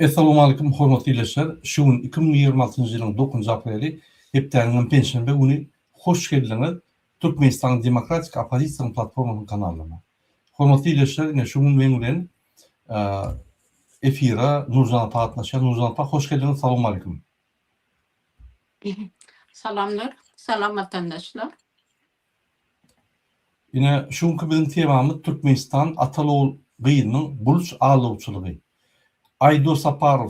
Assalamu alaikum hormatly izleyijiler. Şuun 2026 yılın 9 apreli hepdeniň penşembe güni hoş geldiňiz Türkmenistan Demokratik Opozisiýa platformasynyň kanalyna. Hormatly izleyijiler, ine şuun men bilen efira Nurjan apa gatnaşýar. Nurjan apa hoş geldiňiz. Assalamu alaikum. Salamlar, salam vatandaşlar. Ine şuňky biziň temamyz Türkmenistan Atalol gyýynyň buluş alawçylygy. Aydo Saparov,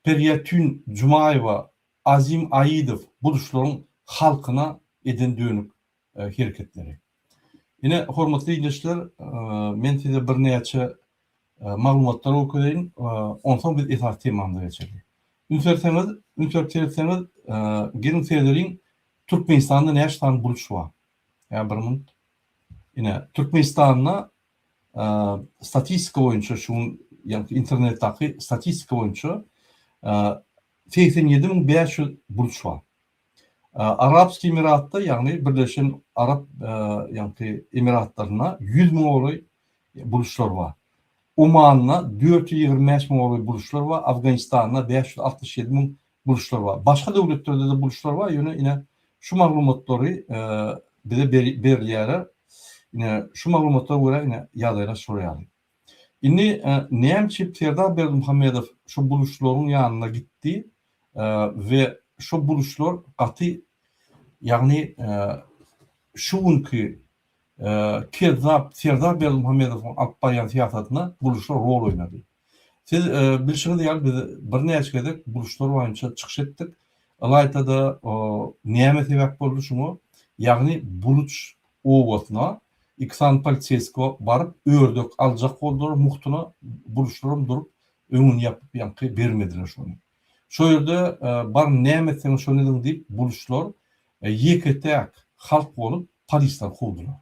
Peryatün Cumaeva, Azim Aidov buluşlaryň halkyna eden dönük hereketleri. Yine hormatly izleyijiler, men size bir näçe maglumatlar okudaýyn, ondan biz esas temamyza geçelim. Ünserseňiz, girin sezeriň Türkmenistanda näçe buluş bar? Yani bir minut. Yine Türkmenistan'da statistika boyunca şun yani internetdaki statistika boyunca 87.500 buluş var. Arapski Emirat'ta yani Birleşen Arap yani Emiratlarına 100.000 oly buluşlar var. Oman'la 425.000 oly buluşlar var. Afganistan'la 567.000 buluşlar var. Başka devletlerde de buluşlar var. Yine şu maglumatları bize berilýär. Yine şu maglumatlara göre yine ýagdaýlar soraýaly. Indi näçe Serdar Berdimuhamedov şu buluşlaryň ýanyna gitdi ve şu buluşlar gaty yani şuňky Serdar Berdimuhamedowyň alyp barýan siýasatyna buluşlar rol oýnady. Siz bilşiňiz ýaly biz bir näçe gezek buluşlar boýunça çykyş etdik. Alaytada näme sebäp boldy şuňa? Ýagny buluş owatyna İksan polisiyesko barıp ördök alacak boldular muhtuna buluşlarım durup öňüni yapıp ýanky bermediler şonu. Şo ýerde bar nämetseň şonu edin diýip buluşlar ýeketek halk bolup polisler kowdular.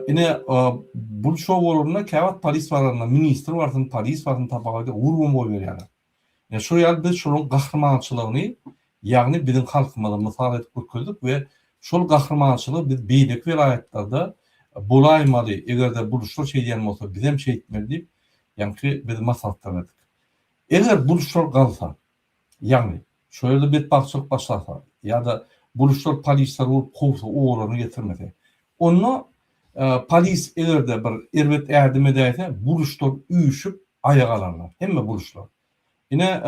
Ine buluş owlaryna käwat polis barlarına ministr barsyň polis barsyň tapaga urgun boý berýär. Şo ýerde biz şonuň gahrmançylygyny ýagny biziň halkymyza mysal edip görkezdik we şol gahrmançylyk biz beýlek welaýatlarda bolaýmaly, egerde buluşlar şeýdýän bolsa biz hem şeýitmeli diýip, ýani biz maslahat berdik. Eger buluşlar galsa, ýani şo ýerde betbaçylyk başlasa, ýa-da buluşlar polisler bolup kowsa, oglany getirmese, onda polis egerde bir erbet ädim edäýse, buluşlar üýüşüp aýaga alarlar. Hemme buluşlar. Ine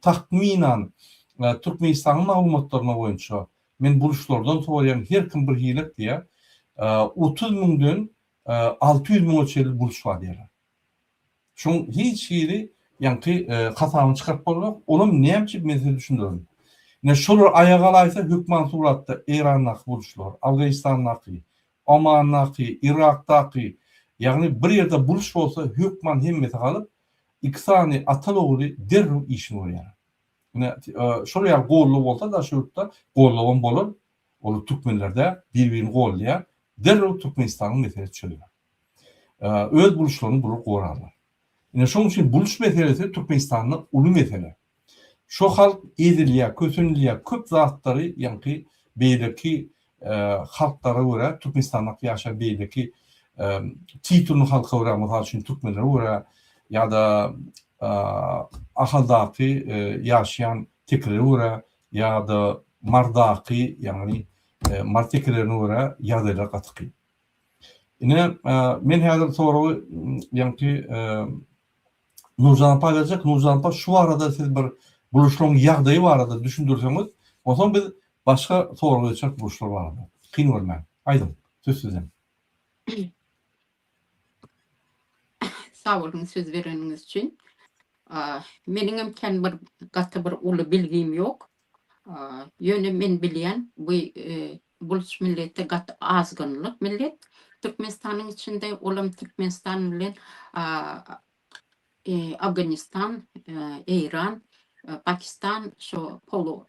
tahminan Türkmenistanyň maglumatlaryna boýunça men buluşlardan soraýan her kim bir hilek diye 30.000'den 600.000 ölçeli buluş var diyorlar. Şun hiç hili yani hatamı çıkarıp olarak onun näçe mesele düşündürün. Ne şolar ayağa alaysa hükman suratda İran'daki buluşlar, Afganistan'daki, Oman'daki, Irak'taki yani bir yerde buluş olsa hükman himmeti kalıp ikisani Ataloğlu derru işin oluyor. Şuraya gollu olsa da şurada golluğun bolur. Olu Türkmenlerde birbirini gollaýar. Derrel Türkmenistanyň meselesi çölüyor. Öz buluşlaryny bulup gorarlar. Ine şoň üçin buluş meselesi Türkmenistanyň uly mesele. Şo halk edilýär, kösünilýär, köp zatlary ýani beýleki halklara göre Türkmenistanyň ýaşar beýleki titulny halka göre, mysal üçin Türkmenlere göre ýa-da ahaldaky ýaşaýan teklere göre ýa-da mardaky ýani marteklerine göre ýagdaýlar gatky. Ine men häzir soragy ýani Nurjan apa gelecek. Nurjan apa şu arada siz bir buluşlaryň ýagdaýy barada düşündürseňiz, ondan biz başga soragy geçek buluşlar barada. Kyn bolmaň. Aýdym, söz sizden. Sağ olun söz bereniňiz üçin. Meniň hem bir gaty bir uly bilgim ýok. Ýöne men bilýän bu buluş milleti gaty azgynlyk millet. Türkmenistanyň içinde olam Türkmenistan bilen Afganistan, İran, Pakistan, şu Polu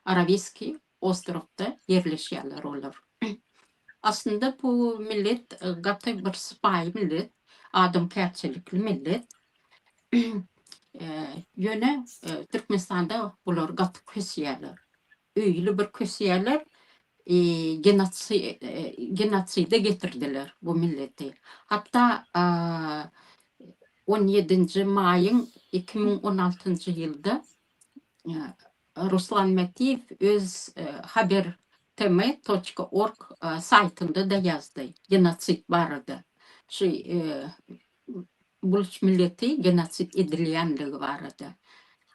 Arabiski ostrovda yerleşýärler olar. Aslında bu millet gaty bir sypaý millet, adamkärçilikli millet. Ýöne Türkmenistanda bular gaty kösýärler. Öýli bir kösýärler, genotside getirdiler bu milleti. Hatta 17. Mayın 2016 yılda Ruslan Metiyev öz habertm.org saytında da yazdı. Genotsit barıdı. Buluş milleti genotsit edilýänligi barıdı.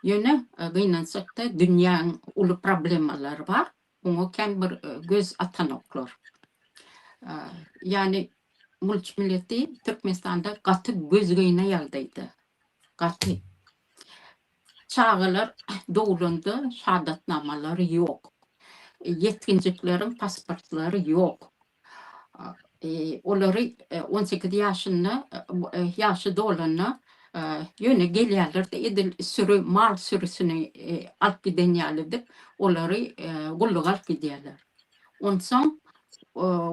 Yöne gynansak da dünyanın ulu problemaları var. Onu ken bir göz atanoklar. Yani mulç milleti Türkmenistan'da katı göz gıyna yaldaydı. Katı. Çağılar doğulundu, şahatnamaları yok. Yetkinciklerin pasportları yok. Onları 18 yaşı dolana yöne gelýärler de edil sürü mal sürüsünü alıp giden ýalydyp onları gulluga alıp gidýärler. Onsoň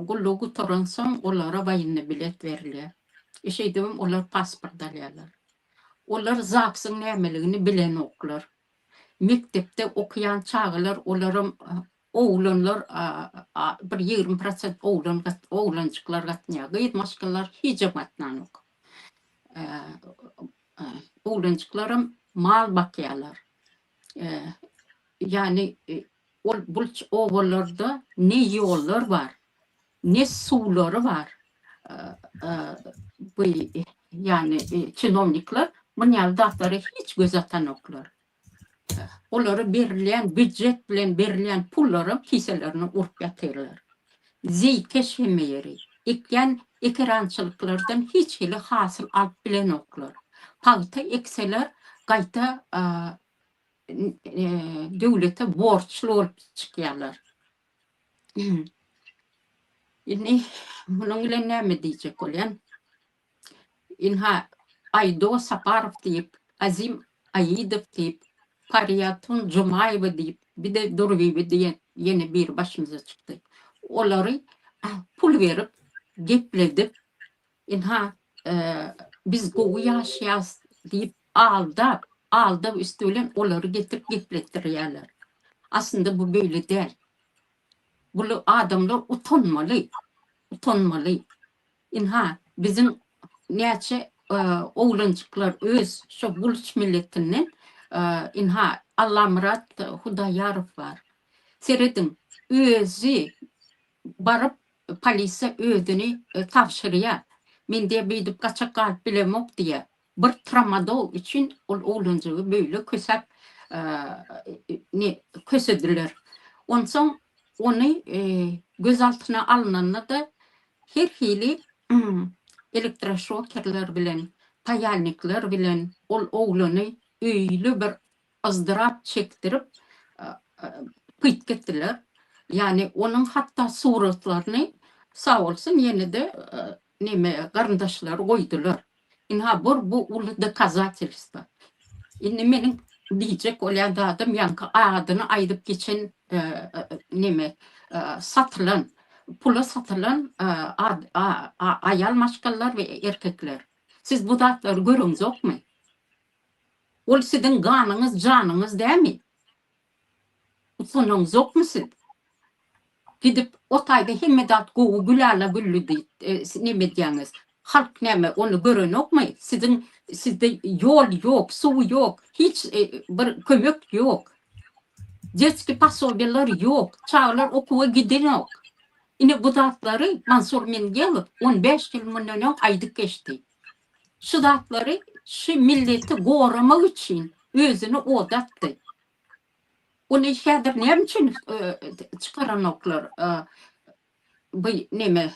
gullugu toran soň onlara baýynly bilet berilýär. Eşeýdim olar pasport alýarlar. Olar zaksyň nämeligini bilen oklar. Mektepde okuyan çağılar olarym oğlanlar bir 20% oğlancıklar gatnýar. Gıýdmaşkalar hicap gatnan ok. Oğlancıklarım mal bakýarlar. Yani bulç oğullarda ne ýollar var, ne suwlary var. Bu yani çinovnikler bunlar daftary hiç göz atan oklar. Onlara berilýän büdjet bilen berilýän pullary kiselerini urup ýatyrlar. Zeykeş hemeyeri, ekrançylyklardan hiç hili hasyl alıp bilen oklar. Pagta ekseler gaýta döwlete borçlu bolup çykýarlar. Indi munuň bilen näme diýjek bolýan? Inha Aydo Saparov diýip, Azim Aýydow diýip, Paryatun Jumayewa diýip, bir de Durvivi diýen yeni bir başymyza çykdy. Olary pul berip, gepledip, inha biz gowy ýaşaýas diýip aldap üstülen olary getirip gepletdirýärler. Aslında bu böyle değil. Bu adamlar utanmaly. İnha bizim näçe oğlancıklar öz şu buluç milletinden inha Allah Murat Hudayarov var. Seredin özü barıp polise ödünü tavşırıya. Men diye beydip kaçak kalp bilemok diye. Bir tramadol için oğlancığı böyle kösediler. Ondan onu gözaltına alınanla da her hili elektroşokerler bilen, payalnikler bilen oğlanı öyle bir ızdırap çektirip pıt gettiler. Yani onun hatta suratlarını sağ olsun yine de karındaşlar koydular. İnha bu ulu dokazateljstva. İnne menin diyecek olan da adam yankı adını aydıp geçen satılan, pula satılan ayal maşkallar ve erkekler. Siz bu datları görüňiz yok mu? Ol sizin kanınız, canınız değil mi? Utanıňyz yok mu siz? Gidip otayda hemmedat gowu güläle güllü neme diýäňiz? Halk näme onu gören yok mu? Sizde yol yok, su yok, hiç bir kömek yok. Jetski pasobeler yok, çağlar okuwa giden yok. Ine bu datları Mansur men gelip 15 yıl mundan aydık geçti. Şu datları şu milleti goramak için özünü odattı. Onu şäder näme için çıkaran oklar bu neme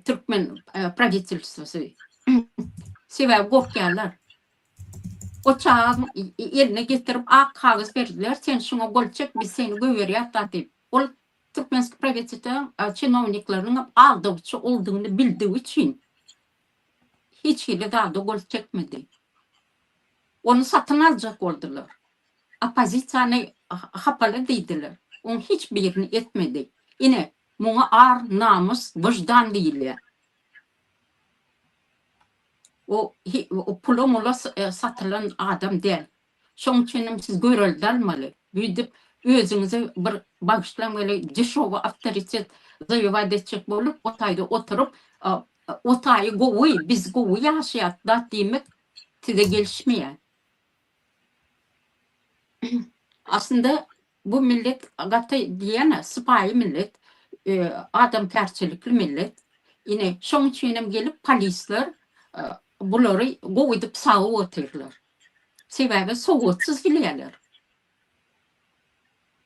Türkmen правительствосы sebäp gorkýarlar. O çağın eline getirip kağız verdiler. Sen şuna gol çek, biz seni göwerýär da diýip. Ol Türkmenski правительство чиновниklarynyň aldywçy olduğunu bildiği için hiç hili daha da gol çekmedi. Onu satın alacak oldular. Opozisiýany hapaly diýdiler. Onu hiçbirini etmedi. Ine muňa ar, namus, wyjdan diýilýär. O pulumula satılan adam değil. Şoň üçin siz göreldi almaly. Büyüdüp özüňize bir bagışlan böyle dişowa avtoritet zaýabat etjek bolup otayda oturup otayı gowy biz gowy ýaşaýat da diýmek size gelişmeýär. Aslında bu millet gata diyene sıpayi millet, adam terçilikli millet. Yine şoň üçinem gelip polisler bulary goýup sagy oturlar. Sebäbi sowatsyz bilýärler.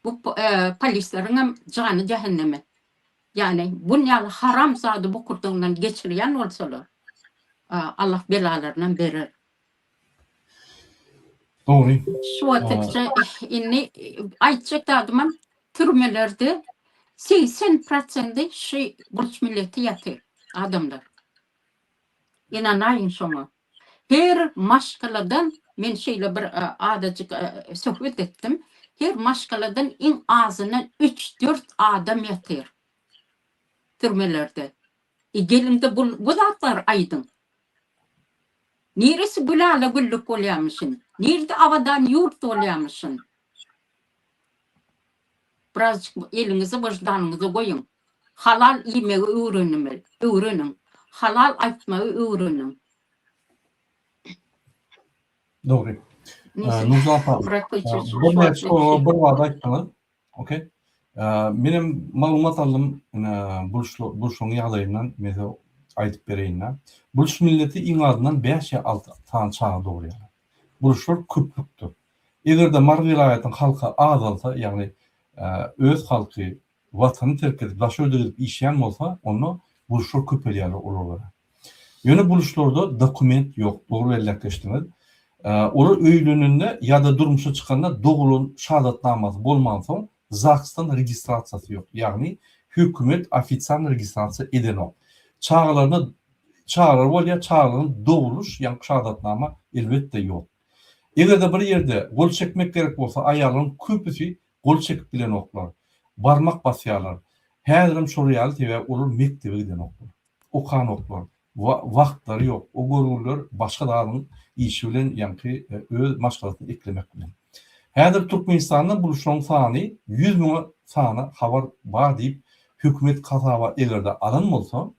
Bu polisleriň hem jany cehenneme. Yani bunyaly haram zady bu kurduğundan geçirýän bolsalar, Allah belalarından berer. Doğru. Şu wagtça inni aýtjak dadymam türmelerde 80% şey Burç milleti ýatyr adamlar. İnanaýyn şoňa. Her maşgaladan men şeýle bir adajyk söhbet etdim. Her maşgaladan iň azyny 3-4 adam ýatyr türmelerde. Gelinde bu zatlar aýdyn. Neresi gülala güllük bolýarmyşyn? Nerede avadan yurt bolýarmyşyn? Birazcık elinizi vicdanınıza koyun. Halal yemeği öğrenin. Halal aýtmagy öğrenin. Doğru. Neyse. Nurcan apa, Bırakıcı şu bir an. bir wada aýtdyňyz. Okey. Menem maglumat aldym buluşmaň ýagdaýyndan mesel aýtyp bereýin. Buluş milleti iň azyndan 5 ýa 6 tan çağa dogry ýaly. Buluşlar köplükdür. Egerde Mar vilayatyň halky az bolsa, ýagny öz halky watany terk edip başga ýerde gidip işleýän bolsa, onu buluşlar köpelýär olar. Ýöne buluşlarda dokument ýok, dogry belläpleşdirmez. Olar öýleninde ýa-da durmuşa çykanda dogulun şahadatnamasy bolmagan soň Zakstan registrasiýasy ýok. Ýagny hökümet ofisial registrasiýa edenok. Çağlarına çağlar bolýar, çağlaryň doguluş ýa-ni şahadatnama elbetde ýok. Egerde bir ýerde gol çekmek gerek bolsa, aýalyň köpüsi gol çekip bilen oklar. Barmak basýarlar. Häzirim şoraýaly tebe olar mektebe giden oklar. Okan oklar. Wagtlary ýok. O görgüler başga dağlyň işi bilen ýa-ni öz maşgalatyny eklemek bilen. Häzir Türkmenistanda buluşan sany 100 000 sany habar bar diýip hökümet kasaba egerde alan bolsa,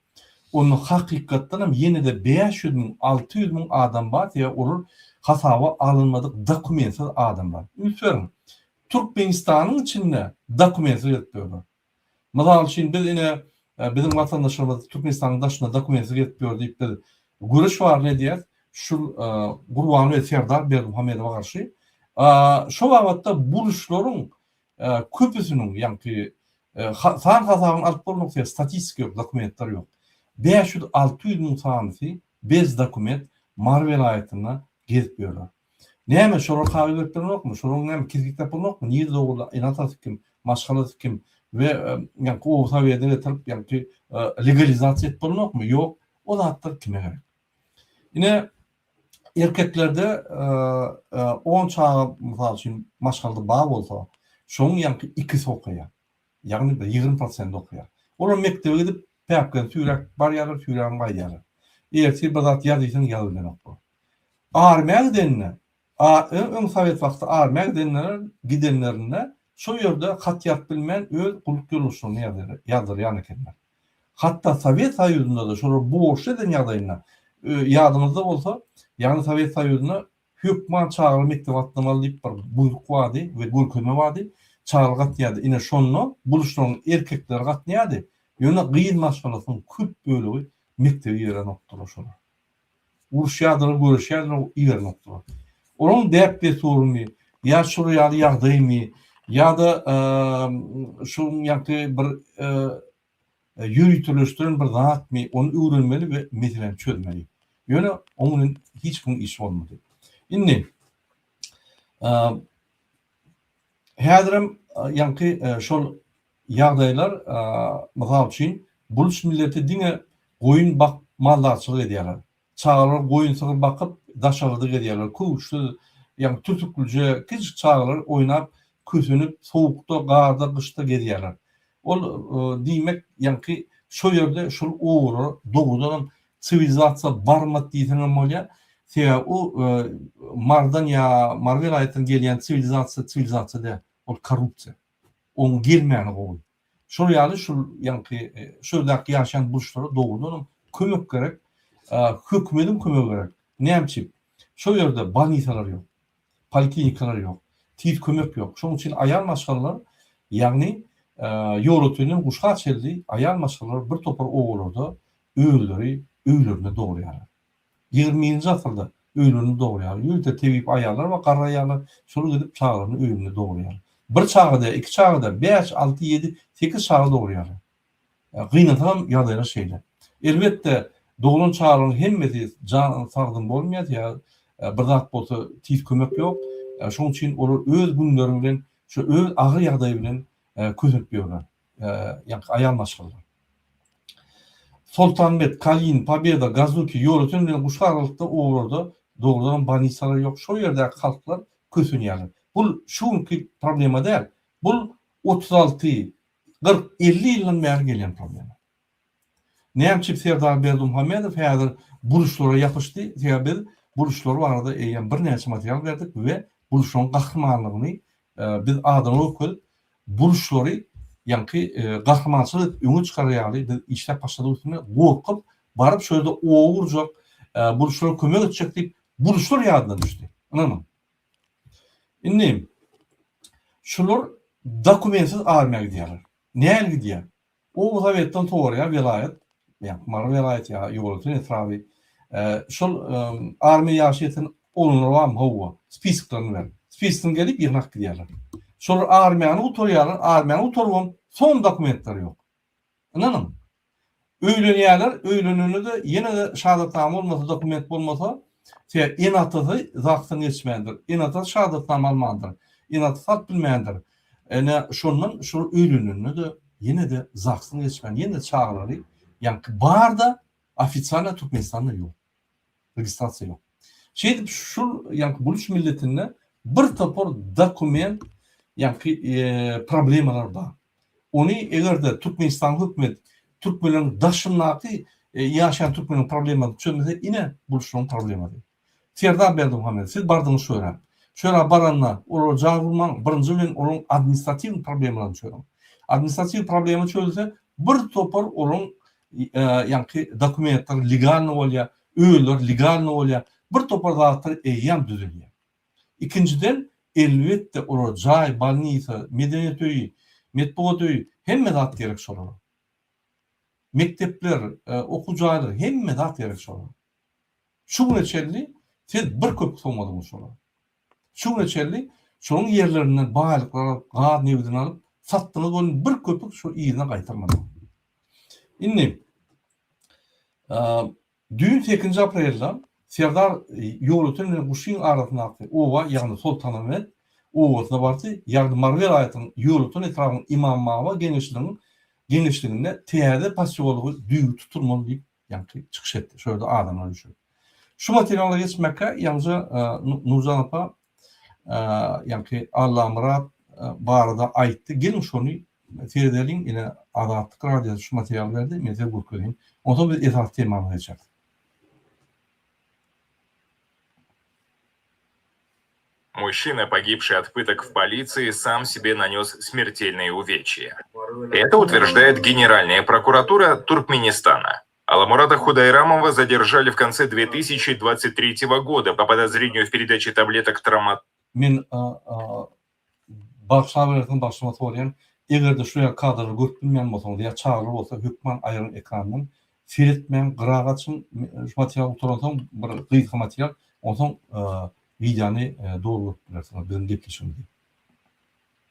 onu hakykatdan hem ýene-de 500 000 600 000 adam bar diýip olur kasaba alınmadyk dokumentsiz adam bar. Ünsürün Türkmenistanyň içinde dokumentsiz ýetýär. Mysal üçin biz ine bizim vatandaşlarymyz Türkmenistanyň daşynda dokumentsiz ýetýär diýip görüş bar ne diýer? Şu Gurban we Serdar Bermuhamedowa garşy şu wagtda buluşlaryň köpüsiniň ýa-ni san hasabyny alyp bolmak statistik ýok, dokumentler ýok. 500-600 000 sany bez dokument Mar vilayatyna gezip ýörler. Näme şolar kaby etdirmokmy? Şolar näme kirgitip bolmakmy? Niýe dogula inatasy kim, maşgalasy kim we ýa-ni o sabiýede getirip ýa-ni legalizasiýa etip bolmakmy? Ýok. O zatlar kime gerek? Ine erkeklerde 10 çağa mysal üçin maşgalda bar bolsa, şoň ýa-ni 2 okuýar. Ýagny 20% okuýar. Olar mektebe gidip päpken süýrek barýarlar, süýrän gaýýarlar. Erti bir zat ýazysyň ýazylan oklar. Armiýa gidenler, öň sowet wagty armiýa gidenlerine şu ýerde hat ýat bilmän öz guluk ýoluşyny ýazdyr ýany kenler. Hatta Sowet Soýuzynda da şolar boş eden ýagdaýyna ýadymyzda bolsa, ýagny Sowet Soýuzyna hökman çağrı mektep atlamaly diýip bir buyruk wady we görkezme wady çağrı gatnaýady. Ine şonu buluşlaryň erkekler gatnaýady. Ýöne gyn maşgalasyň köp bölegi mektebe ýeren oklar şolar. Urşýadyr, görüşýädir, ýeren oklar. Onuň däpde sorumy, ýa şurýaly ýagdaýmy, ýa-da şoň ýa-ni bir ýürütülüşdiren bir zatmy, onu öwrenmeli we meseleni çözmeli. Ýöne onuň hiç gün iş bolmady. Indi häzirim ýa-ni şol ýagdaýlar mysal üçin buluş milleti diňe goýun bakmallarçylyk edýärler. Çağlar goýun sygyr bakyp daşagydyk edýärler. Köwüşli ýa-ni tutupluja kiçik çağlar oýnap, kösünüp, sowukda, garda, gyşda gedýärler. Ol diýmek ýa-ni şo ýerde şol owru dogudan sivilizasiýa barmat diýsen bolýar. Sebäbi o Mardan ýa Mar vilayatyna gelýän sivilizasiýa de ol korrupsiýa. Oň gelmäni gowy. Şol ýaly şol ýa-ni şoldaky ýaşaýan buluşlara dogudan kömek gerek, hökümetiň kömegi gerek. Näçip? Şo ýerde banisalar ýok, poliklinikalar ýok, tiz kömek yok. Şoň üçin aýal maşgallar ýagny ýolutuynyň guşga çeldi aýal maşgallar bir topar oğullarda öýlerine dogurýar. 20-nji asyrda öýlerini dogurýar. Ýöňde tebip aýallar we garry aýallar şol gidip çağlaryny öýüne dogurýar. Bir çağda, iki çağda, 5, 6, 7, 8 çağda dogurýar. Gynatan ýagdaýlar şeýle. Elbetde doğulan çağlaryň hemmesi can sagdym bolmaýar ýa bir zat bolsa tiz kömek ýok. Şoň üçin olar öz günleri bilen, şu öz agyr ýagdaý bilen közüp ýörler. Ýa aýal maşgallar. Sultanbek, Kalin, Pobeda, Gazuki, ýolutyn bilen guşga aralykda oğullarda doğrudan banisalar ýok. Şo ýerde halklar kösünýärler. Bul şunki problema däl. Bul 36, 40, 50 ýyldan bäri gelen problema. Näme Serdar Berdimuhammedow häzir buluşlara ýapyşdy. Täze buluşlar barada eýen bir näçe material berdik we buluşlaryň gahrymanlygyny biz adamy okup buluşlary ýa-ni gahrymançylyk öňe çykarýaly biz işläp başladyk gorkup baryp şöyle oğurjak buluşlara kömek etjek diýip buluşlar ýadyna düşdi. Anladym? Indi şular dokumentsiz armiýaga gidýärler. Näme gidýär? O wagtdan toğrya velayet, ýa Mar velayet ýa ýolutyn etrawy şol armiýa ýaşaýan olunlar hawa spiskalarny ber. Spiskden gelip ýernak gidýärler. Şol armiýany utorýarlar, armiýany utorwam son dokumentler ýok. Anladym? Öýlenýärler, öýlenende ýene de şahadatnama bolmasa, dokument bolmasa, enaty zagtyny geçmendir. Enaty şahadatnama almandyr. Enaty fakt bilmeýändir. Şondan şol öýlenende de ýene de zagtyny geçmen, ýene de çağlary, ýa-ni barda ofisial Türkmenistanda ýok. Registrasiýa ýok. Şeýdip şol ýa-ni buluş milletinde bir topar dokument ýa-ni problemalar bar. Onu egerde Türkmenistan hökümet Türkmenleriň daşynlaky ýaşaýan Türkmenleriň problematy çözmese ine buluşlaryň problematy. Serdar Berdimuhammedow siz bardyňyz şöyle. Şöyle baranlar, olar jagulman birinji bilen olaryň administrativ problemalaryny çözdüm. Administrativ problema çözülse bir topar olaryň ýa-ni dokumentler legal bolýar, öýler legal bolýar, bir topar zatlar eýýän düzelýär. İkinciden elbetde olar jaý, balnisa, medeniýet öýü, metbuat öýü hemme zat gerek şolar. Mektepler, okujaýlar hemme zat gerek şolar. Şu neçeli siz bir köp soňmadyňyz şolar. Şu neçeli şoň ýerlerinden baýlyklar gad nebden alyp satdyňyz bolun bir köpük şu ýerine gaýtarmadyň. Indi düýün 8 aprelda Serdar ýolutyn bilen guşyň arasyndaky owa ýagny Sultanahmet owasyna bardy. Ýagny Mar welaýatynyň ýolutyn etrawyny imammawa genişliginde täze pasiýonlugy düýü tutulmaly diýip ýa-ni çykyş etdi. Şöyle adamlar düşün. Şu materiallara geçmekle yalnızca Nurcan apa ýa-ni Allah Murat barada aýtdy. Gelin şonu Ferideliň ine Azatlyk radiosu şu material berdi. Men size gurkedim. Ondan biz esas temany geçer. Мужчина, погибший от пыток в полиции, сам себе нанес смертельные увечья. Это утверждает Генеральная прокуратура Туркменистана. Аламурата Худайрамова задержали в конце 2023 года по подозрению в передаче таблеток Трамадол. Men başlawyryň başlama torýan egerde şuya kadrly görüp bilmeýän bolsaň ýa çağrı bolsa hökman aýrym ekrandan seretmän gyragaçyn material oturasam bir gyýyk material onsoň видеоны доллар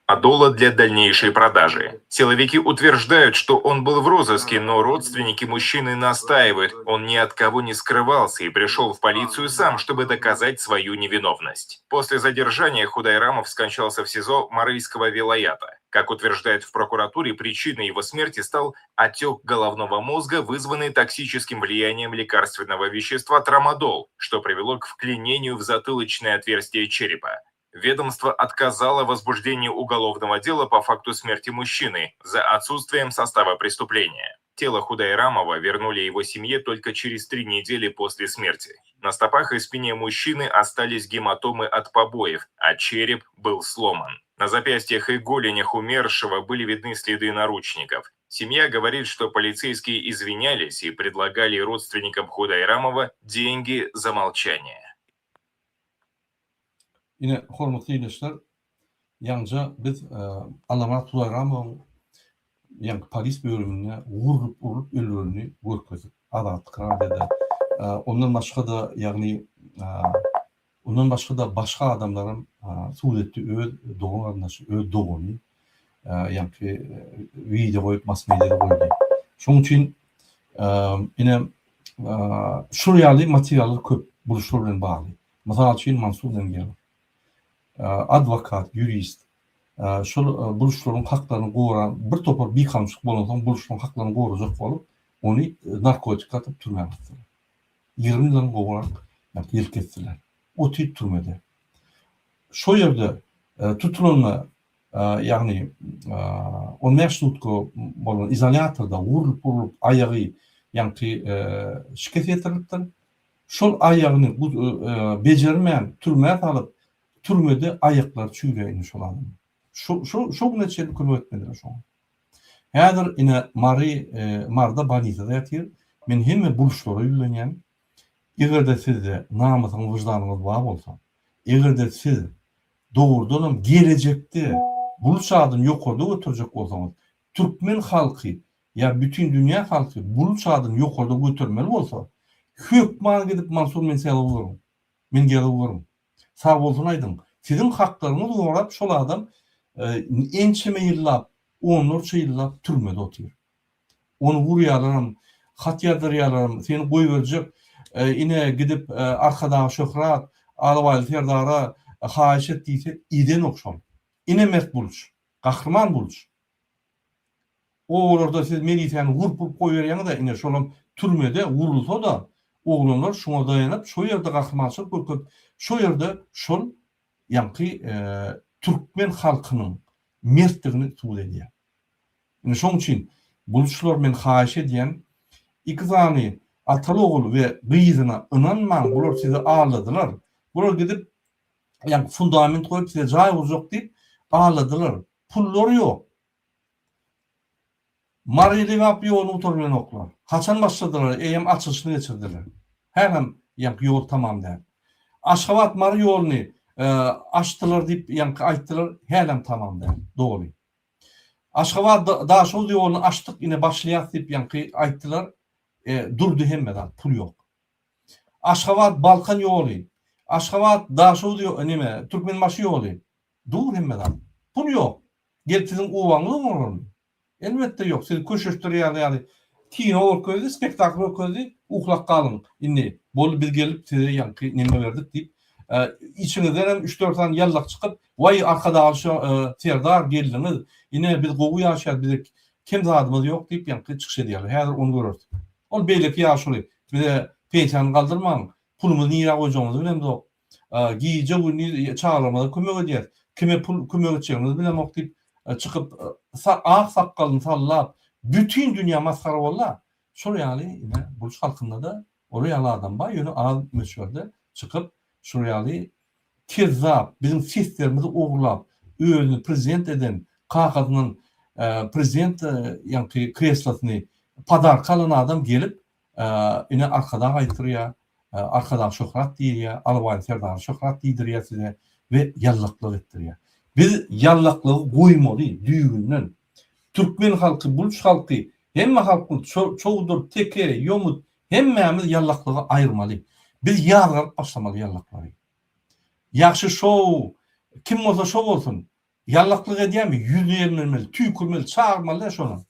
Адола для дальнейшей продажи. Силовики утверждают, что он был в розыске, но родственники мужчины настаивают, он ни от кого не скрывался и пришел в полицию сам, чтобы доказать свою невиновность. После задержания Худайрамов скончался в СИЗО Марийского вилаята. Как утверждают в прокуратуре, причиной его смерти стал отек головного мозга, вызванный токсическим влиянием лекарственного вещества трамадол, что привело к вклинению в затылочное отверстие черепа. Ведомство отказало в возбуждении уголовного дела по факту смерти мужчины за отсутствием состава преступления. Тело Худайрамова вернули его семье только через 3 недели после смерти. На стопах и спине мужчины остались гематомы от побоев, а череп был сломан. На запястьях и голенях умершего были видны следы наручников. Семья говорит, что полицейские извинялись и предлагали родственникам Худайрамова деньги за молчание. Yine hormatly ýeşler Ýanca biz Allamat Tularamyň ýa polis bölümine urup öldürülýäni görkezdik. Adalet radyoda. Ondan başga da ýagny ondan başga da başga adamlaryň suretdi öz dogan arnaşy, öz dogany ýa-ni video goýup mass mediada goýdy. Şoň üçin ine şu ýaly materiallar köp buluşlar bilen bagly. Masal üçin Mansur Dengel, advokat, jurist, şol buluşlaryň haklaryny goran bir topar bir kamçyk bolansoň buluşlaryň haklaryny gorajak bolup, ony narkotik atyp türmäge atdylar. 20 ýyl gowarak ýelketdiler. O tip türmede. Şo ýerde tutulanlar ýagny 15 sutka bolan izolatorda urup aýagy ýa-ni şikayet etdirildi. Şol aýagyny bejermän türmäge salyp türmede aýaklar çüýreýini şolady. Şo neçe gün ötmediler şoň. Häzir ine Marda Banizada ýatyr. Men hemme buluşlara ýülenýän. Egerde sizde namysyň, wyjdanyňyz bar bolsa, egerde siz dogrudan gelecekde buluş adyny ýokarda götürjek bolsaňyz, türkmen halky ýa bütün dünýä halky buluş adyny ýokarda götürmeli bolsa, hökman gidip Mansur men seni bulurum. Men gelip bulurum. Sağ bolsun aýdym. Sizin haklaryňyz gorap şol adam ençeme ýyllap, onlarça ýyllap türmede otyr. Onu gurýarlarym, hat ýazarýarlarym seni goýberjek. Ine gidip arkadaşy şöhrat, alawaly serdara haýyş etdiýse iden okşam. Ine mert buluş, gahrman buluş. O orada siz milisiýany gurpup goýberýäňizde ine şolam türmede urulsa da oglanlar şoňa daýanyp şo ýerde gahrmançylyk görkep, şo ýerde şol ýa-ni türkmen halkynyň mertligini subut edýär. Ine şoň üçin buluşlar men haýyş edýän iki zany atalı oğlu ve gıyızına inanman, bular sizi ağladılar. Bular gidip yani fundament koyup size cayvuz yok deyip ağladılar. Pulları yok. Marili vap yolunu oturmayan oklar. Haçan başladılar, eyem açılışını geçirdiler. Hemen yani yol tamam der. Aşkavat Mari yolunu açtılar deyip yani ayttılar, hemen tamam der. Doğru. Aşkavat Daşoğlu yolunu açtık yine başlayat deyip yani ayttılar. Durdu hemmeden, pul yok. Aşgabat Balkan yolu, Aşgabat Daşoğlu neme, Türkmenbaşı yolu, dur hemmeden, pul yok. Gelip sizin uvanlı mı olur mu? Elbette yok. Siz köşüştür yani kino orköydi, spektakl orköydi, uhlak kalın. İnni, bol biz gelip size yankı neme verdik deyip, içinizden hem 3-4 tane yallak çıkıp, vay arkadaşı serdar geldiniz, yine biz kovu yaşar, bize kim zadımız yok deyip yankı çıkış ediyorlar. Her onu görürsün. Ol beýlek ýaşuly. Bir de pensiýany galdyrmaň, pulumuzy niýe goýjagyňyzy bilemok. Giýje güni çağırmada kömek edýär. Kime pul kömek etjeginizi bilemok diýip çykyp ak sakkalyny sallap, bütün dünýä maskara bolla. Şol ýaly ine buluş halkynda da oly ýaly adam bar, ýöne az meşhurde çykyp şol ýaly kezzap, bizim sistemimizi ogurlap, özüni prezident eden, kakadynyň prezident ýa-ni kreslosyny padar kalan adam gelip yine arkada aytırıyor, arkada şöhret diýýär, alawaly serdar şöhret diýdirýär size ve yallaklyk etdirýär. Biz yallaklygy goýmaly düýünden. Türkmen halky, buluş halky, hemme halky çoğudur, teke, yomut, hemmemiz yallaklygy aýyrmaly. Biz ýargaryp başlamaly yallaklary. Ýaxşy şow, kim bolsa şow bolsun. Yallaklyk edýärmi? Ýüzüne ýermeli, tüýkürmeli, çağırmaly şonu.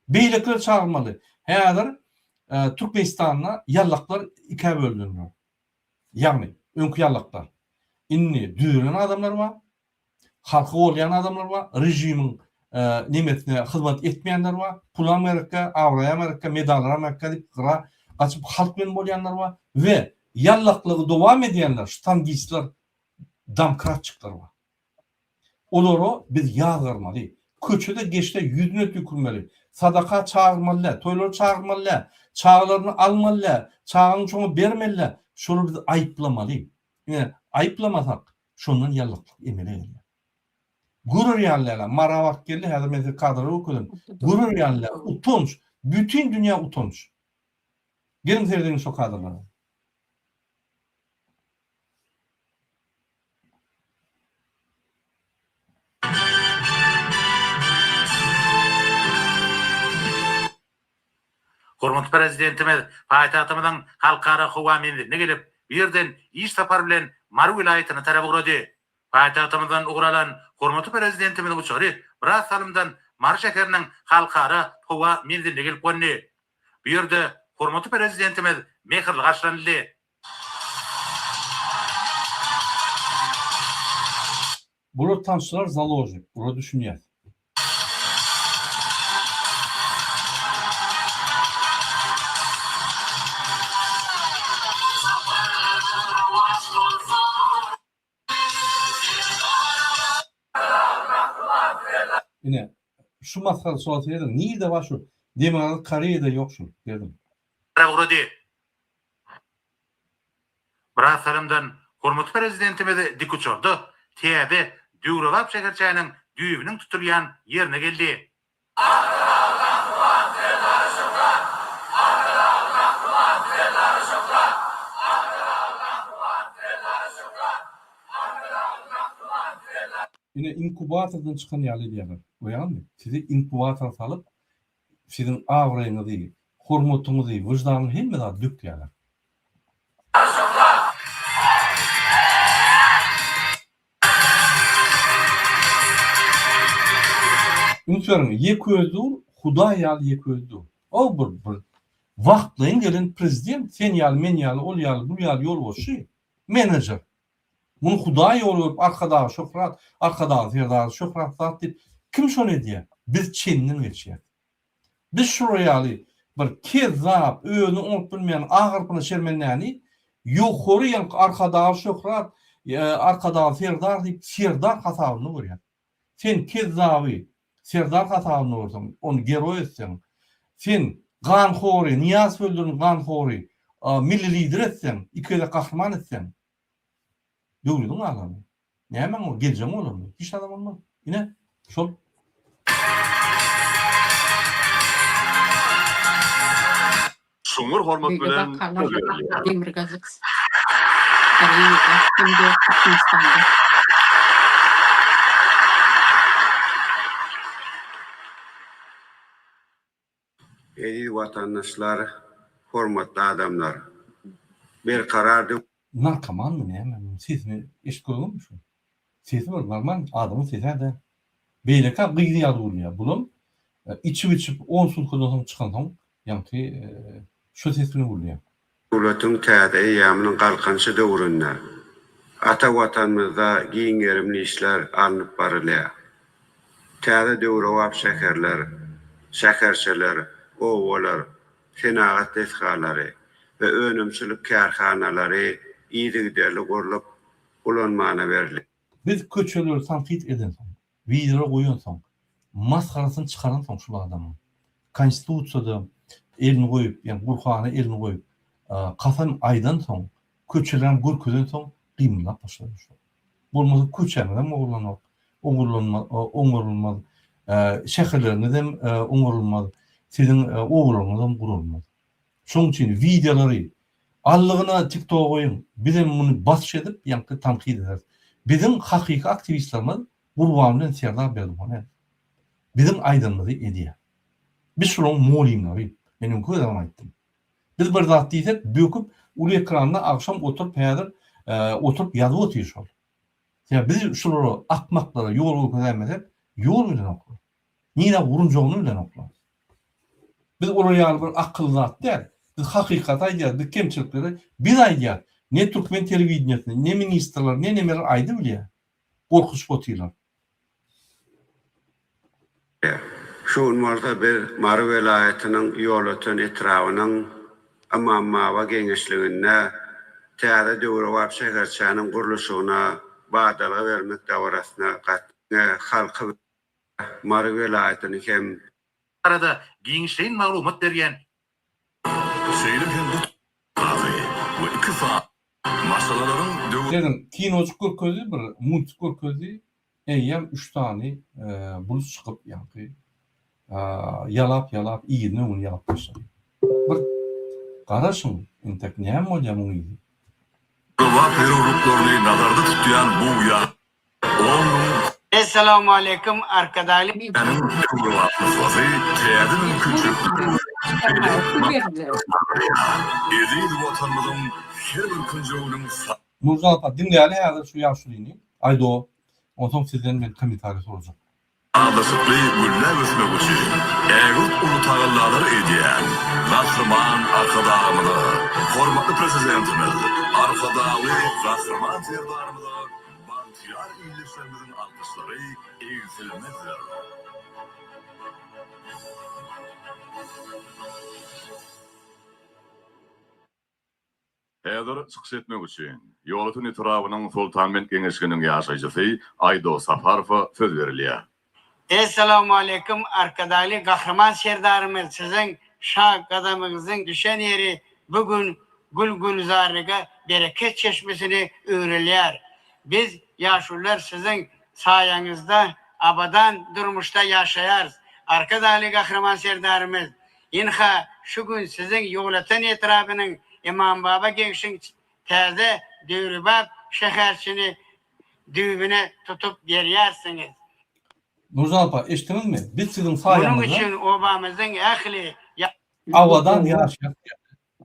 Beýlekler çağırmalı. Häzir Türkmenistan'da yallaklar ikiye bölünýär. Yani öňkü yallaklar. Inni düýülen adamlar bar, halky bolýan adamlar bar, rejimiň nimetine hyzmat etmeýänler bar, pul Amerika, Awra Amerika, medallar Amerika diýip gaçyp halk bilen bolýanlar bar we yallaklygy dowam edýänler, ştangistler, demokratçyklar bar. Olary biz ýagarmaly. Köçede geçte yüzüne tükürmeli. Sadaka çağırmalı, toylar çağırmalı, çağlarını almalı, çağın çoğu vermeli. Şunu biz ayıplamalı. Yani ayıplamasak şundan yallıklık emele geliyor. Gurur yerlerle, maravak geldi, her mesela kadroyu okudum. Gurur yerlerle, utanç, bütün dünya utanç. Gelin seyrediniz o kadrolara. Hormat prezidentimiz paýtatymyzyň halkara howamyndygyna gelip, birden iş sapar bilen Mary vilayatyna tarap urady. Paýtatymyzdan ugralan hormat prezidentimiň uçary biraz salymdan Mary şäheriniň halkara howamyndygyna gelip gönni. Bu ýerde hormat prezidentimiz mehirli garşylandy. Burada tanışlar zaложник, burada düşünýär. Yine şu masal soğatıydı. Neydi var şu? Demek Kore'de yok şu dedim. Urady. Biraz salymdan hormat prezidentimiz dik uçurdy. Täze Düwrelap şäherçäniň düýbüniň tutulýan ýerine geldi. Yine inkubatordan çıkan ýaly diýerler. Oýanmy? Sizi inkubatora salyp sizin awraýyňyzy, hormatyňyzy, wyjdanyňyzy hemme zat dökýärler. Unutmayın, yeközlü, Huda ýaly yeközlü. O bir wagtlaryň gelen prezident, sen ýaly, men ýaly, ol ýaly, bu ýaly ýol bolşy, menejer. Bunu Huda ýol bolup arkada şöhrat, arkada zerdar şöhrat zat diýip kim şonu edýär? Biz çenini geçýär. Biz şu ýaly bir kezzap, öňü onup bilmeýän agyrpyny şermenläni ýokary ýaly arkada şöhrat, arkada zerdar diýip serdar hasabyny görýär. Sen kezzaby Serdar hatalyny bolsaň, onu geroy etseň, sen ganhory, Niyaz öldürün ganhory, milli lider etseň, ikide kahraman etseň, döwletiň alamy. Näme o geljem bolamy? Hiç adam bolmaz. Ine şol Şoňur hormat bilen Demirgazık. Koreýada, hem de Türkmenistanda. Ey vatandaşlar, hormatly adamlar. Bir karardy narkoman mı näme? Sesini eşitgörmüşüm şu. Sesi var, normal adamın sesi de. Beýle ka gyýdy ýalgurýar. Bulum içip 10 sulkudan çıkan soň, ýa-ni şu sesini bolýar. dowlatyň täze ýamynyň galkançy döwründe ata watanymyzda giňerimli işler alınıp barylýar. Täze döwrewap şäherler, şäherçiler, owalar, senagat deshalary we önümçilik kärhanalary ýygyderli gurulup ulanmana berildi. Biz köçeleri tanqid eden soň, video goýan soň, maskarasyny çıkaran soň şu adamyň. Konstitusiýada elini goýup, ýani Burhany elini goýup, kasam aýdan soň, köçelerini görkezden soň gymlap başlady. Bolmasa köçelerde oňurulmaz, şäherlerinde dem oňurulmaz, sizin oğullarınızdan gurulmaz. Şoň üçin videolary allygyna TikTok goýun, bizim bunu basş edip, ýa-ni tanqid ederiz. Bizim hakyky aktivistlerimiz Gurban bilen Serdar berdi. Bizim aýdymyzy edýär. Biz şoň molimlary, menim gözüm aýtdym. Biz bir zat diýsek, böküp uly ekranda akşam oturup häzir oturup ýazyp otyr şol. Ya biz şolary akmaklara ýol götürmesek, ýol bilen oklar. Niýe urunjogyny bilen oklar. Biz olar ýaly bir akylly zat däl. Biz hakykat aýdýar, biz kemçilikleri biz aýdýar. Ne Türkmen telewizionyasy, ne ministrler, ne nemeler aýdy bilýär. Gorkuş botylar. Şu unmarda bir Mary vilayatynyň ýolatyn etrawynyň amammawa geňişliginde täze döwrewap şäherçäniň guruluşyna badala bermek dawrasyna halky Mary vilayatyny hem Arada giňişleýin maglumat berýän şeýle hem bu we iki saat masalalaryň Dedim, kinoçuk görkezdi, bir multik görkezdi. Eýem 3 tane bulus çıkıp ýa-ni yalap iýine onu ýalap başlady. Bir garaşyň, entek näme bolýar bu iýi? döwlet terörlüklerini nazarda tutýan bu ýa Esselamu aleyküm arkadaşlar. Döwlet masalary täze mümkinçilik berdiler. Ezil vatanımızın her bir kınjağının Nurcan apa dinleyelim ya şu yaşlıyını. Aydo. Ondan sizden ben komentarı soracağım. Ağlasıklı güller üstüne uçu. Eğut ulu tağıllaları ediyen. Kahraman arkadağımızı. Hormatlı prezidentimiz. Arkadağı kahraman sevdarımızı. Bantiyar iyileşlerimizin alkışları eğitilmezler. Häzir çykyş etmek üçin ýolutun etrafynyň Sultanbent Geňeşiginiň ýaşaýjysy Aydo Safarowa söz berilýär. Esselamu aleyküm arkadaşlar, kahraman serdarımız sizin şah kadamınızın düşen yeri bugün gülzarlığa bereket çeşmesini öğreliyor. Biz yaşlılar sizin sayenizde abadan durmuşta yaşayarız. Arkadaşlar kahraman serdarımız inha şu gün sizin yolatan etrafının İmam Baba Genç'in taze Dürübab şehersini düğüne tutup verirsiniz. Nurcan apa eşitdiniz mi? Biz sizin Bunun sayenizde için obamızın ahli avadan yaşayak.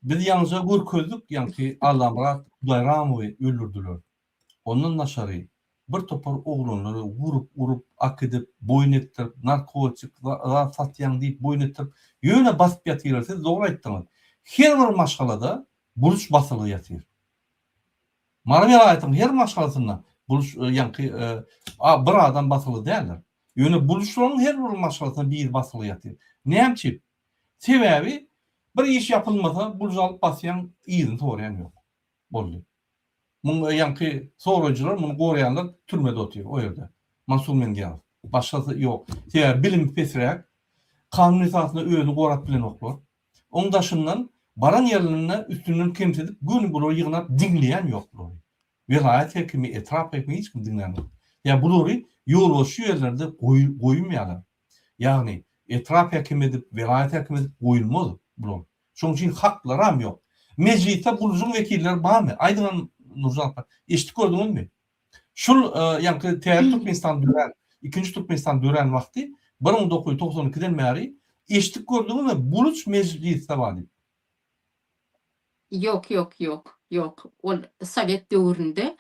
Biz yalnızca görközdük yani Allah Murat Dayramowy öldürdüler. Ondan naşary bir topar oğlanları vurup akıdıp boyun ettirip narkotik satyan deyip boyun ettirip yöne basıp yatırlar. Siz doğru aytdyňyz. Her bir maşgalada buluş basılı yatır. Maraviýa aýtym her maşgalasynda buluş bir adam basılı değiller. Yöne buluşlaryň her bir maşgalasynda bir basılı yatır. Näçe? Sebäbi bir iş yapılmasa buluş alıp basýan iýini sorayan ýok. Boldy. Muňa soraýjylar, muny goraýanlar türmede otyr o ýerde. Mansur Mendiýanow. Başgasy ýok. Sebäbi bilim pesirek kanun esasyna özüni gorap bilen oklar. Oň daşyndan baran yerlerine üstünden kemsedip gün bular yığınap dinleyen yok bular. Velayet hekimi, etraf hekimi hiç kim dinleyen yok. Ya buları yol şu yerlerde koyulmayalar. Yani etraf hekim edip, velayet hekim edip koyulmaz bular. Şunun için hakları ham yok. Mecliste buluşun vekiller var mı? Aydın Nurcan apa. Eşitlik gördünüz mü? Şul yani Türkmenistan dören, 2. Türkmenistan dören vakti 1992'den beri eşitlik gördünüz mü? Buluş mecliste vardı. Yok. O Sovet dövründe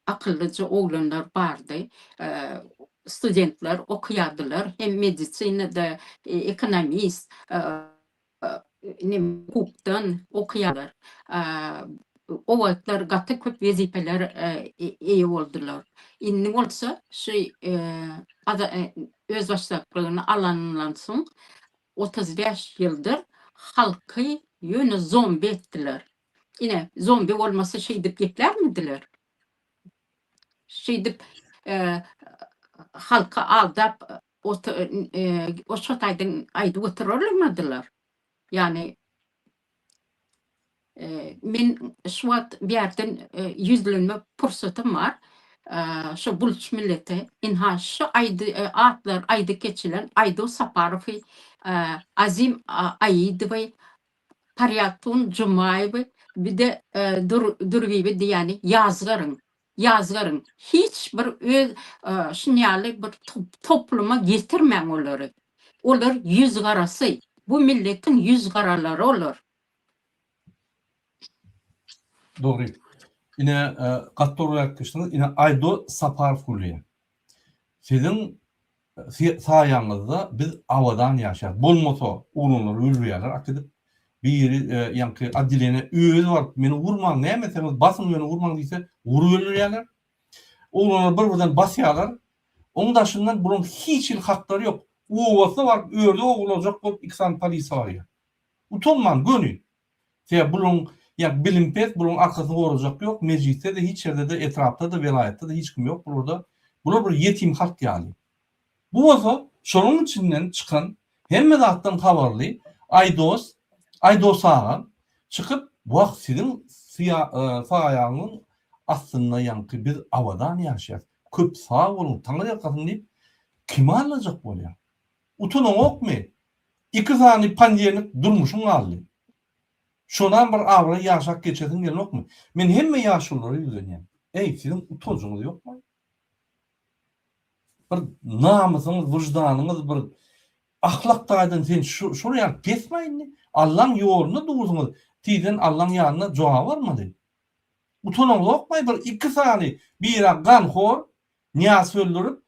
akıllıca oğlanlar vardı. Studentler okuyadılar. Hem medisinada, ekonomist, hukuktan okuyadılar. O vakitler gatı köp vezipeler iyi oldular. İnni olsa öz başlıklığını alanından soň 35 yıldır halkı yönü zombi ettiler. Yine zombi olmasa dip yekler midiler? Dip halka aldap o şotaydın ayda oturulmadılar. Yani men şu an bir yerden yüzlenme fırsatım var. Şu buluş milleti inha şu atlar ayda geçilen Aydo Safarow Azim Ayidowy Paryatun Jumayew bir de Durvibi yani yazgarın hiç bir şinyalı bir topluma getirmeyen onları. Onlar yüz garası. Bu milletin yüz garaları olur. Doğru. Yine kattor yaklaştınız. Yine Aydo Safarow. Sizin sayanızda biz avadan yaşar. Bolmasa oğlanlar ülüyorlar. Akıdıp bir yeri yankı adilene öğüz var. Beni vurman ne mesela basın beni vurman deyse vuruyorlar. Oğlanlar birden basıyorlar. Onun daşından bunun hiç hakları yok. Oğlası var. Öyle oğul olacak. Bu iksan polisi var ya. Utanman gönül. Bunun yani bilim pes bunun arkasında olacak yok. Mecliste de hiç yerde de etrafta da velayette de hiç kim yok. Burada bir yetim halk yani. Bu olsa şunun içinden çıkan hem de hattan haberli Aydo Sağa çıkıp bu sizin sağ aslında yankı bir avadan yaşayız. Köp sağ olun tanrı yakasın deyip kimi alacak bu ya? Utunun ok mu? 2 saniye pandiyenik durmuşun aldı. Şonan bir avra yaşak geçedin gelin ok mu? Men hemme yaşlıları yüzden ey sizin utuncunuz yok mu? Bir namusumuz, vicdanımız, bir ahlak daýdan sen şuraya kesmeýin. Allah'ın yolunu dursunuz. Tiden Allah'ın yanına cevap varmadı. Utanın lokmay bir 2 sani bir ganhor niyaz öldürüp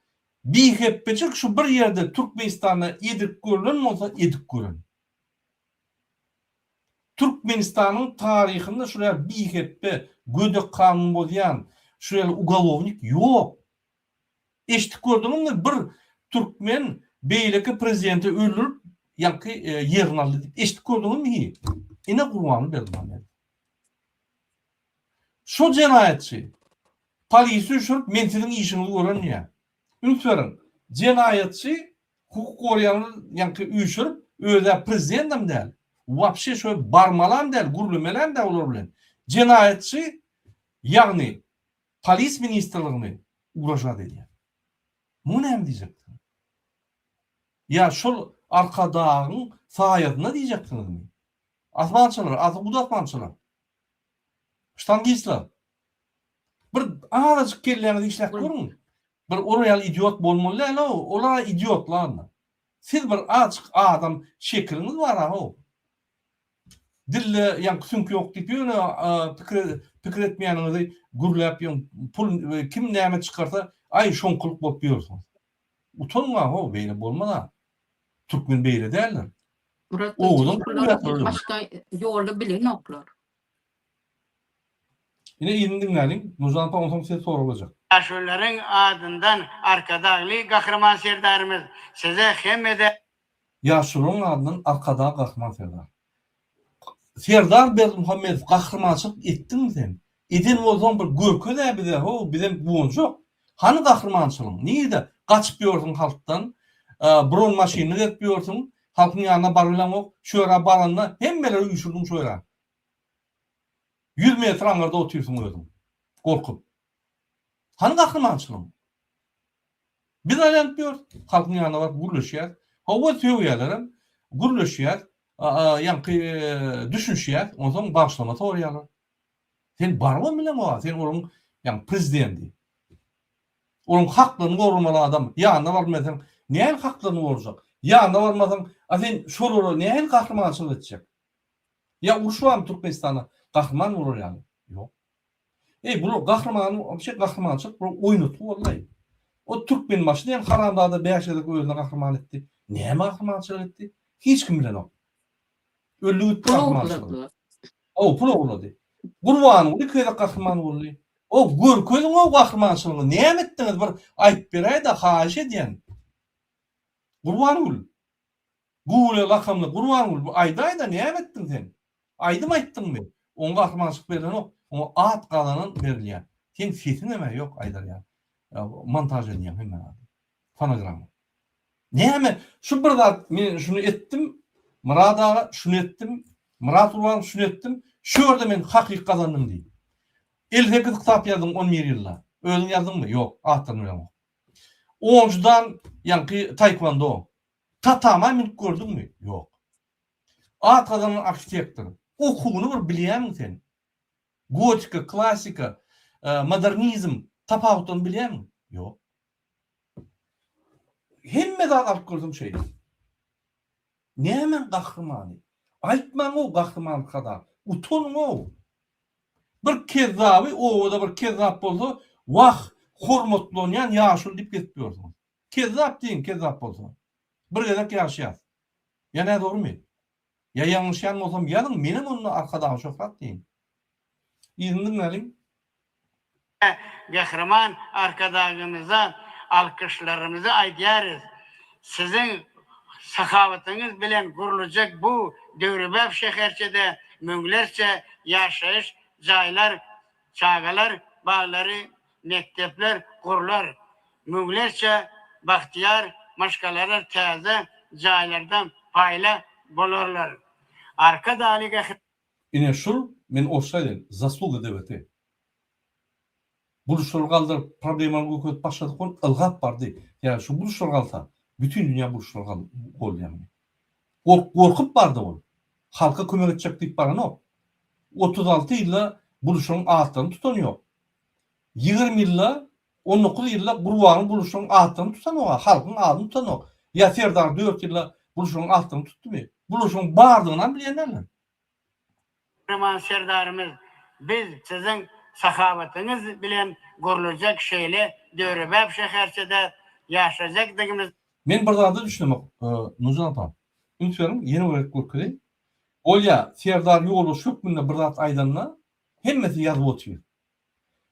bir hepçik şu bir yerde Türkmenistan'a edik görülen olsa edik görün. Türkmenistan'ın tarihinde şuraya bir heppe gödek kanun bozayan şuraya ugalovnik yok. Eştik gördünüz mü bir Türkmen beyleki prezidenti öldürüp yankı yerini aldı. Eştik gördünüz mü? Yine kurbanı belirlemedi. Şu cinayetçi polisi düşürüp mentinin işini gören ya. Ünitverin cinayetçi hukuk koruyanı yankı düşürüp öyle prezidentim değil. Vapşe şöyle barmalan değil, gürlümelan da olur bilen. Cinayetçi yani polis ministerliğini uğraşadı diye. Bu ne diyecektin? Ya şu arkadağın sayadına diyecektiniz mi? Asmançılar, azı atmançılar. Ştan giysler. Bir azıcık kellerini işlek görün. Bir oraya idiot bolmalı ala olar idiotlar. Siz bir azıcık adam şekliniz var ha o. Dille yani çünkü yok diyor fikir etmeyeninizi gürlep pul kim nimet çıkarsa ay şonkuluk bolup yiyorsunuz. Utanma o beyle bolmalı. Türkmen beyle derler. Murat Oğlum, başka yolda bilin oklar. Yine dinleyelim. Nurcan ondan size sorulacak. Yaşulların adından arkadaşlı kahraman serdarımız size hemmede Yaşulun adının arkada kahraman Serdar. Serdar Bermuhammed kahramançılık ettin mi sen? Edin o zaman bir görkü de bize bizim buğuncu. Hani kahramançılığın? Neydi? Kaçıp diyorsun halktan. Bron maşinini etmiyorsun. Halkın yanına barılan o. Şöyle barınla hemmeleri uyuşurdun şöyle. 100 metre anlarda oturuyorsun özün. Korkup. Hani kahramançılığın? Biz aylanıp halkın yanına var gürleşiyer. Hava tüyüyelerim. Gürleşiyer. Yankı düşünşiyer. O zaman başlaması oraya. Sen barma bilen o. Sen onun yani prezidenti. Onun haklarını korumalı adam. Yanına varmadan neyin haklarını koruyacak? Yanına varmadan sen şurada neyin kahramançılık edecek? Ya Urşuam Türkmenistan'a kahraman olur yani. Yok. Bu kahramançılık bu oynutu vallahi. O Türkmen başında hem Karadağ'da Beyşehir'deki özüne kahraman etti. Neye kahramançılık etti? Hiç kim bilen o. Öldüğü kahramançılık. O pul oğladı. Kurbanı oldu köyde kahraman oldu. O görközün o kahramançılığı neye ettiniz? Bir ayıp bir ay da haş ediyen. Kurbanı oldu. Gule lakamlı kurbanı oldu. Ayda da neye ettin sen? Aydı mı ettin mi? Onun kahramançılık verilen o. Ona at kalanın veriliyen. Sen sesin hemen yok aydar ya. Montaj edeyim hemen abi. Fonogramı. Ne hemen? Şu burada ben şunu ettim. Murat ağa şunu ettim. Murat Urban şunu ettim. Şurada ben hakik kazandım diye. 58 kitap yazdım 11 yılla. Özün yazdın mı? Yok. Hatırlamıyorum. 10'dan yani taekwondo. Tamamen gördün mü? Yok. At kazanan architektör. Okuğunu bir biliyor musun sen? Gotika, klasika, modernizm, tapavutun biliyor musun? Yok. Hemmeden alıp gördüm şeyi. Ne hemen kahramanı? Aytman o kahraman kadar. Utanın o. Bir kezzabı, o da bir kezzap olsa, vah, hormatlayan yaşıl deyip getiriyorsun. Kezzap deyin, kezzap olsa. Bir gedek yaşayaz. Ya ne doğru mu? Ya yanlış yanmıyorsam yanın, benim onunla arkadaşı şofrat deyin. İzin dinleyelim. kahraman arkadaşımıza alkışlarımızı aydıyarız. Sizin sakavatınız bilen kurulacak bu Dövrübab şehirçede münglerçe yaşayış caylar, çağalar, bağları, mektepler, kurlar. Münglerçe bahtiyar, maşkaları taze caylardan payla bulurlar. Arka dağlı Ine şul men olsaydı zaslug devleti. Buluşturgalda problemler gököp başladı kon ılgap bardı. Ya şu buluşturgalda bütün dünya buluşturgal bol yani. Korkup bardı ol. Halka kömek edecek deyip baran o. 36 yılla buluşturun ağıtlarını tutanıyor. 20 yılla 19 yılla Gurvan'ın buluşturun ağıtlarını tutanıyor. Halkın ağını tutanıyor. Ya Serdar 4 yılla buluşun altını tuttu mu? Buluşun bağırdığından bilenlerler. Kahraman serdarımız, biz sizin sahavatınız bilen görülecek şeyle Dörebep şeherçede yaşayacakdığımız Men bir daha da düşünmek, Nurcan apam. Ünsörüm, yeni olarak görkeli. Olya, Serdar yolu şökmünde bir zat aydanına hemmeti yazıp oturuyor.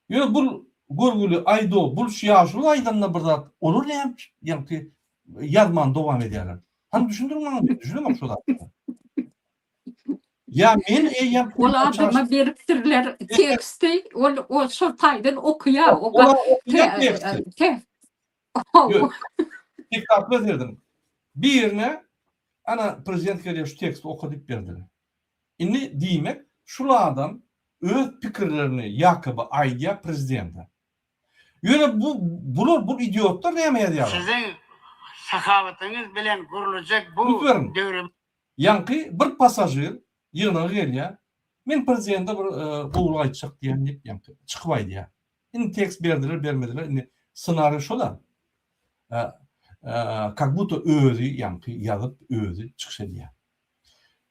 Yani bu görgülü aydo, bu yaşlı aydanına bir zat olur ne? Yani yazman devam ediyorlar. Hani düşündürüm bana, düşündürüm şu da. Ya men yaptım. Ol adama beripdirler teksti, ol şol taýdan okuýar, o TikTok'ta verdim. Birine ana prezident geliyor şu teksti okudup berdiler. Inni diýmek şulardan öz pikirlerini Yakıbı aýdýar prezidente. Ýöne bu idiotlar näme edýär? sizin sahavatınız bilen görülecek bu Lütfen. döwre Yankı bir pasajir ýygyna gelýär. Men prezidente bir gowul aýtjak diýen dip yankı çykyp aýdýar. Inni tekst berdiler, bermediler. Inni senaryo şolar. Как будто özü yankı yazıp özü çıkşedýär.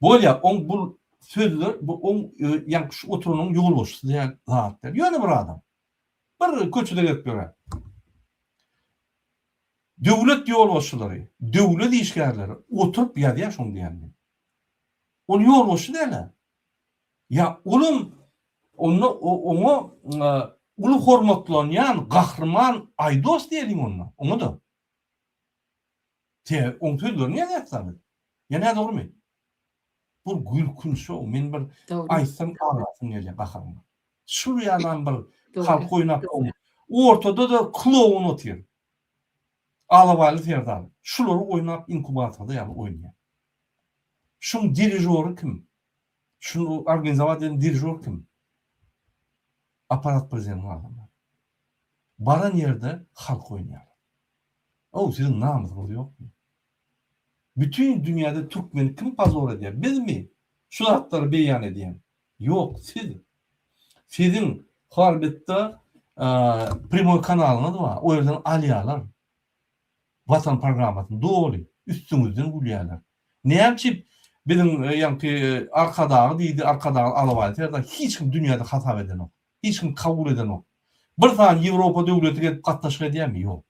Bolýa on bu sözler bu on yankı şu oturunun ýolbaşçysy diýen zatlar. Ýöne bir adam. Bir köçüde gelip görä. Döwlet ýolbaşçylary, döwlet işgärleri oturup ýazýar şoň diýende. Onu ýolbaşçy derler. Ya oğlum onu ulu hormatlanyan gahrman aydos diyelim onunla. Onu da. On sözlerini ne yapsanız? Ya ne doğru mu? Bu gül kunşu, men bir aysam ağlasın gelýär gahrman. Şu ýalan bir halk oynap ortada da klown otyr. Alabaly Serdar. Şulary oynap inkubatorda ýaly oynýar. Şuň dirijori kim? Şunu organizavat eden dirijor kim? Aparat prezidenti adamlar. Baran yerde halk oynayar. O sizin namınız burada yok mu? Bütün dünyada Türkmeni kim pazar ediyor? Biz mi? Şu hatları beyan ediyen. Yok siz. Sizin Harbette Primoy kanalına da var. O yerden alyalar. Vatan programatını doğru. Üstümüzden gülüyorlar. Ne yapıp bizim yani arkadağı deydi, arkadağı alabaydı. Hiç kim dünyada hata eden yok. Hiç kim kabul eden yok. Bir tane Avrupa devleti gelip katlaşık ediyor mu? Yok.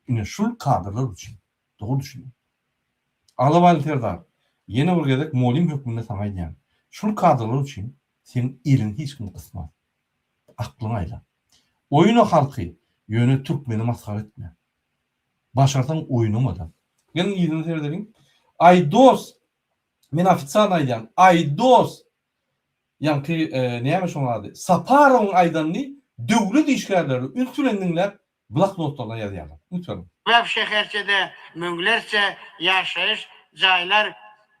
Yine şu kadrlar için. Doğru düşünün. Alabaydı. Yeni bölgedeki molim hükmünde sana ediyen. Şu kadrlar için senin ilin hiç kim kısmaz. Aklına ayla. Oyunu halkı yönü Türkmeni mazhar etme. Başartan oyunamadan. Gelin iyiliğini seyredelim. Aydos men ofitsialny aýdýan Aydos ýanky näme şoň ady? Saparoň aýdanyny döwlet işgärleri ünsülendiňler bloknotlarına ýazýarlar. Lütfen. Web şeherçede münglerçe yaşayış jaýlar,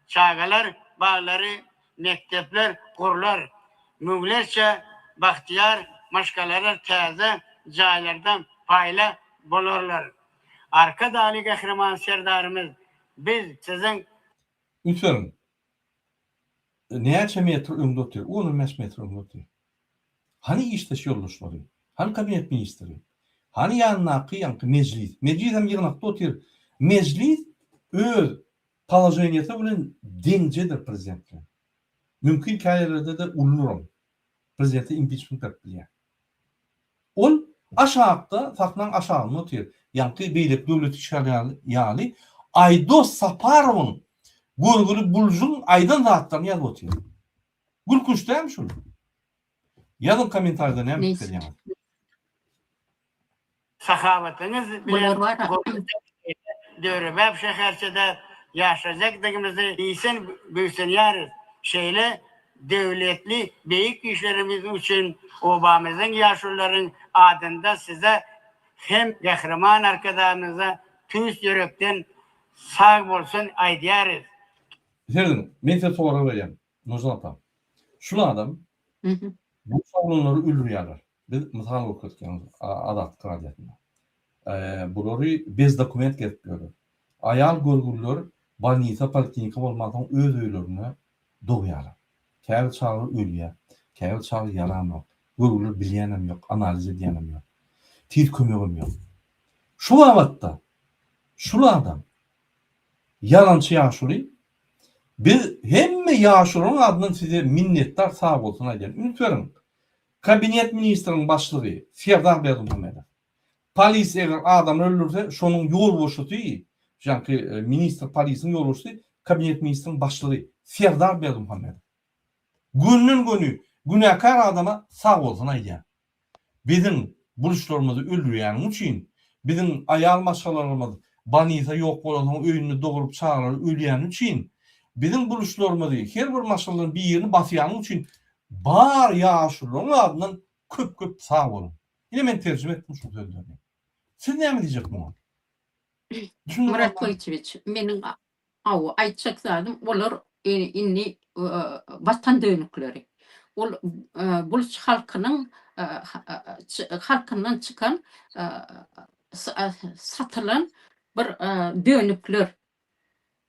çagalar, bağlary, mektepler, gurlar. Münglerçe bahtiyar, maşgalary täze jaýlardan paýla bolarlar. Arka daly Gahraman serdarymız, biz sizin Lütfen. Näçe metr öňde otur? 15 metr öňde otur. Hani işleş ýollaşmary? Hani kabinet ministri? Hani ýannaky meclis? Meclis hem ýygnakda otur. Meclis öz palajeniýeti bilen deňjedir prezidentler. Mümkin kaýerlerde de ulnurum. Prezidenti impeachment edilýär. Ol aşağıda, taknan aşağıda otur. Ýanky beýlek döwlet işgärleri ýaly Aydos Saparowyň görgülü buluşun aydan zatlarını yazıp oturuyor. Gülkünç değil mi şunu? Yazın komentarda ne yapayım? sahavatınız bilen var. Dörebep şeherçede yaşayacakdığımızı iyisen büyüsen yarız. Şeyle devletli büyük işlerimiz için obamızın yaşlıların adında size hem Gahraman arkadaşınıza tüys yürekten sağ olsun aydiyarız. Serdin, men size soru vereyim. Nurcan apam. Şunu adam bu sorunları öldürüyorlar. Biz misal okutken adat kraliyetinde. Bunları bez dokument gelip görür. Ayal görgüller banita poliklinika olmadan öz öylerini doğuyorlar. Käbir çağı ölüyor. Käbir çağı yalan yok. Görgüller bilýänem yok. Analiz edýänem yok. Tir kömegim yok. Şu wagtda şu adam Yalançı yaşury. Biz hemme yaşurun adından size minnettar sağ olsun aýdýan. Ümit berin. Kabinet ministriniň başlygy Serdar Berdimuhammedow. Polis eger adam öldürse şonuň ýol boşaty, janky ministr polisiň ýol boşaty, kabinet ministriniň başlygy Serdar Berdimuhammedow. Günnün günü günäkar adama sağ olsun aýdýan. Bizim buluşlarymyzy öldürýän üçin, bizim aýal maşgalarymyz banisa ýok bolan öýünü dogurup çağırar ölýän üçin, bizim buluşlarymyzy her bir maşgalaryň bir ýerini basýan üçin bar ýaşuryň adyndan köp sağ bolun. Ine men terjime etdim şu sözlerini. Siz näme diýjek muňa? Murat Koyçeviç, meniň aýtjak zadım olar inni vatan dönükleri. Ol buluş halkyndan çıkan satılan bir dönükler.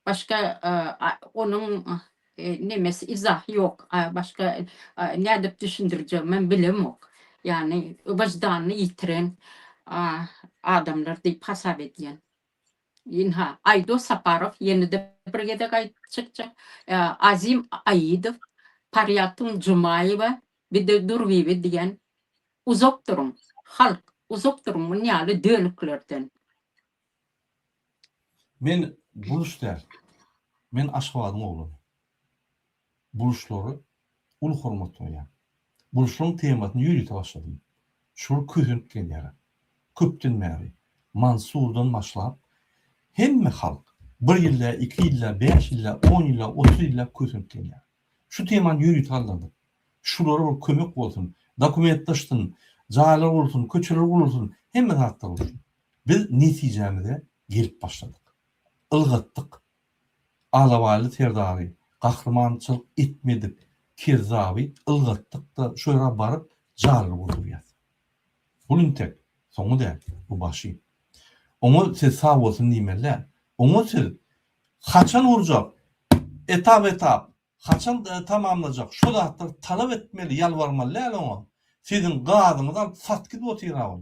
Başka onun nemesi izah yok. Başka ne dep düşündireceğim ben bilemok. Yani vicdanını yitiren adamlar deyip hasap ediyen. Yinha Aydo Saparov yenide birgede çıkacak. Azim Aidov, Paryatun Cumayeva, bir de Durvivi diyen uzak durun. Halk uzak durun yani dönüklerden. Men buluş der. Men Aşgabatyň oğlum. Buluşlary ul hormat goýan. Buluşlaryň tematyny ýürüte başladym. Şol köhünt gelýär. Köpden bäri Mansurdan başlap hemme halk 1 ýylda, 2 ýylda, 5 ýylda, 10 ýylda, 30 ýylda köhünt gelýär. Şu temany ýürüte aldy. Şulara bir kömek bolsun, dokumentlaşdyn, jaýlar bolsun, köçeler bolsun, hemme zatlar bolsun. Biz netijemizde gelip başladyk. Ilgatdyk. Alawaly Serdary gahrmançylyk etmedik. Kirzawi ılgatdyk da şoýra baryp jaly bolýar. Bunun tek soňu däl, bu başy. Oňa siz sağ bolsun diýmeler. Oňa siz haçan urjak, etap, haçan tamamlajak, şu zatlar talap etmeli, ýalvarmaly oňa. Sizin gadyňyzdan satkyp otyrar.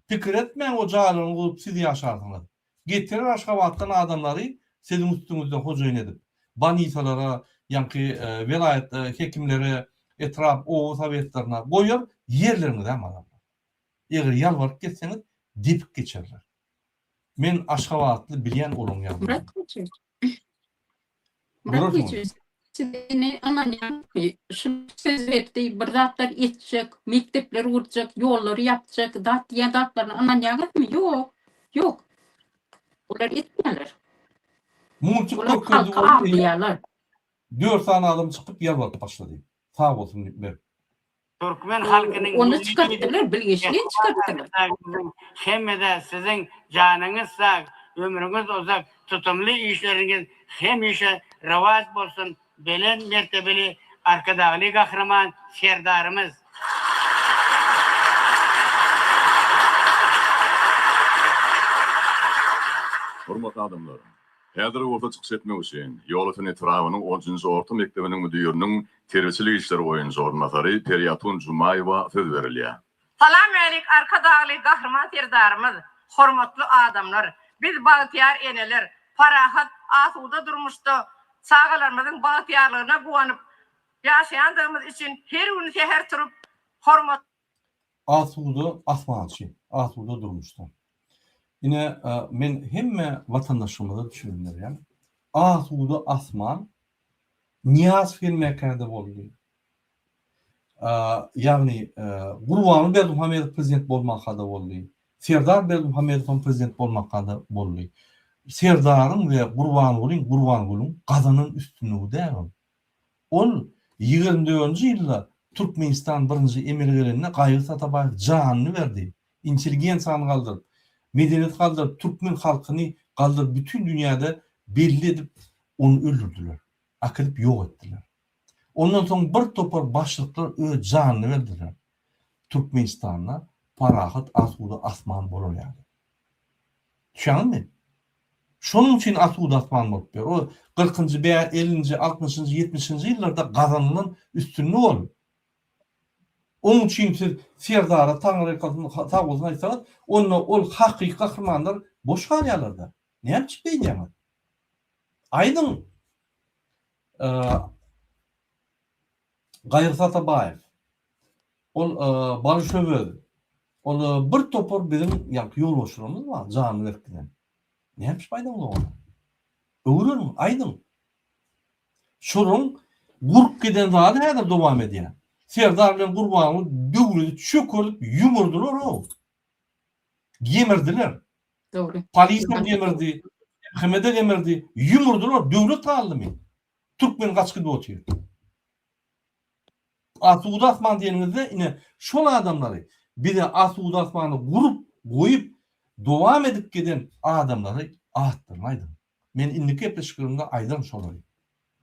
Pikir etmeň o jalyny bulup siz ýaşardyňlar. Getirir Aşgabatdan adamlary sizin üstüňizde hojaýyn edip, banisalara, ýa-ni vilayet hekimlere, etraf o sovetlerine goýar, ýerlerini de adamlar. Eger ýalwaryp ketseňiz, dipik geçerler. Men Aşgabatly bilýän olum ýa. Murat Koyçeviç. Murat Koyçeviç. Seni anlayan şu söz verdi, bir zatlar etjek, mektepler urjak, ýolları ýapjak, datlaryny anlayan mı? Yok. Olar etmeýärler. Muçuk Olar köküldü halka ağlaýarlar. 4 tane adam çıkıp ýalwaryp başlady. Sağ bolsun diýip. Türkmen halkynyň Onu çıkarttılar, bilgiçliği çıkarttılar. Hemmede sizin canınız sağ, ömrünüz uzak, tutumlu işleriniz hemişe revaç bolsun. Belen mertebeli arkadaşly gahraman Serdarymyz. Hormatly adamlar. Häzir orta çykyş etmek üçin Ýolatyn etrawynyň 10-njy orta mektebiniň müdiriniň terbiçilik işleri boýunça ornatary Peryatun Cumayewa söz berilýär. Salam alik arkadaşly gahraman Serdarymyz, hormatly adamlar, biz bagtyar eneler, parahat asuda durmuşda sağalarymyzyň bagtyarlygyna guwanyp ýaşaýandygymyz üçin her gün seher turup hormat Asuda asmançy, asuda durmuşlar. Yine men hemme vatandaşlarymyza düşünýärem. Asuda asman niyaz vermekde boldy. Ýagny Gurban Berdimuhammedow prezident bolmakda boldy. Serdar Berdimuhammedow prezident bolmakda boldy. Serdaryň we Gurbangulyň gazanyň üstünlügi däl. Ol 24-nji ýylda Türkmenistan 1-nji emirlerine Gaýry Satabaýew janyny berdi. Intelligensiýany galdyryp, medeniyet galdyryp, Türkmen halkyny galdyryp bütün dünýäde belli edip onu öldürdüler. Akyryp ýok etdiler. Ondan soň bir topar başlyklar öz janyny berdiler. Türkmenistanda parahat asuda asman bolýar. Şanmy? Şonuň üçin asuda asman bolup ber. O 40-njy, 50-nji, 60-njy, 70-nji ýyllarda gazanynyň üstünlügi bol. Onun üçin siz Serdara taňry sağ bolsun aýtsaňyz, ol hakyky gahramanlar boş galýarlar. Näme çıkýar? Aydın Gayrı Satabayev, ol Barış Över, ol bir topor bizim ýa-da ýolbaşçylarymyz var, Janyl Erkinen. Näme faýda bolar? Öwrün Aydın. Şurun gurup giden zady häzir dowam edýär. Serdar bilen Gurbanyň döwleti çökürip ýumurdylar o. Gemirdiler. Doğru. Polisiýa gemirdi, MHM'de gemirdi, ýumurdylar, döwlet aldymy. Türkmen gaçky dotýar. Asuda Asman diýenizde ine şol adamlary, bir de Asuda Asmany gurup goýup dowam edip giden adamlary ahtyrmaýdy. Men indiki epleşiklerimde aýdym şolary.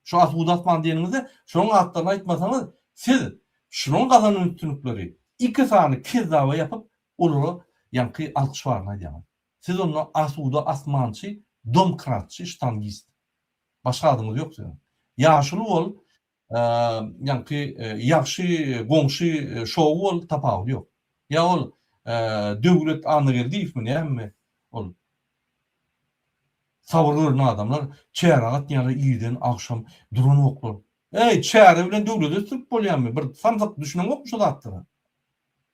Şu Asuda Asman diýenizde şoň atlaryny aýtmasaňyz, siz şunun gazanyň üstünlikleri iki sany kezzaba yapıp olary ýanky alkyşbarna diýär. Siz onu Asuda Asmançy, demokratçy, ştangist. Başga adymyz ýok seň. Ýaşuly bol, ýanky ýaxşy goňşy şowy bol, tapawy ýok. Ya ol döwlet any geldiými näme? Ol sabrly adamlar çäragat ýa-da ýydan akşam duran oklar. Ey çäre bilen döwlet türk bolýarmy? Bir samsak düşünen okmy şu zatdyra?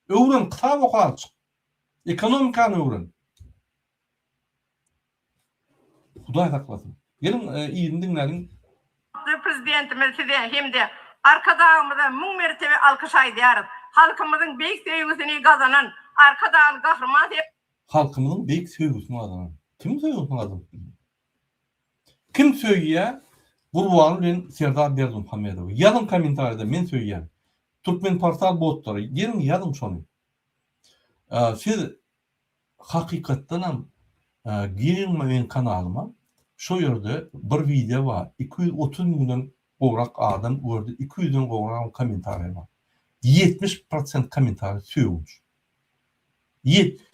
Öwren kitap okar. Ekonomikany öwren. Hudaý saklasyn. Gelin ýyny dinlärin. Prezidentimiz size hem de arkadağımıza mung mertebe alkış aýdýarys. Halkymyzyň beýik sevgisini gazanan arkadaň gahrman Halkymyzyň beýik sevgisini gazanan. Kim sevgisini gazanan? Kim söýýär? Gurbany bilen Serdar Berdimuhammedow. Ýazın kommentarda men söýýär. Türkmen portal botlary, gelin ýazyn şonu. Siz hakykatdan ham girin men kanalyma şu ýerde bir video var. 230 milyon gowrak adam gördü. 200'den gowrak kommentar var. 70% kommentar söýülmüş.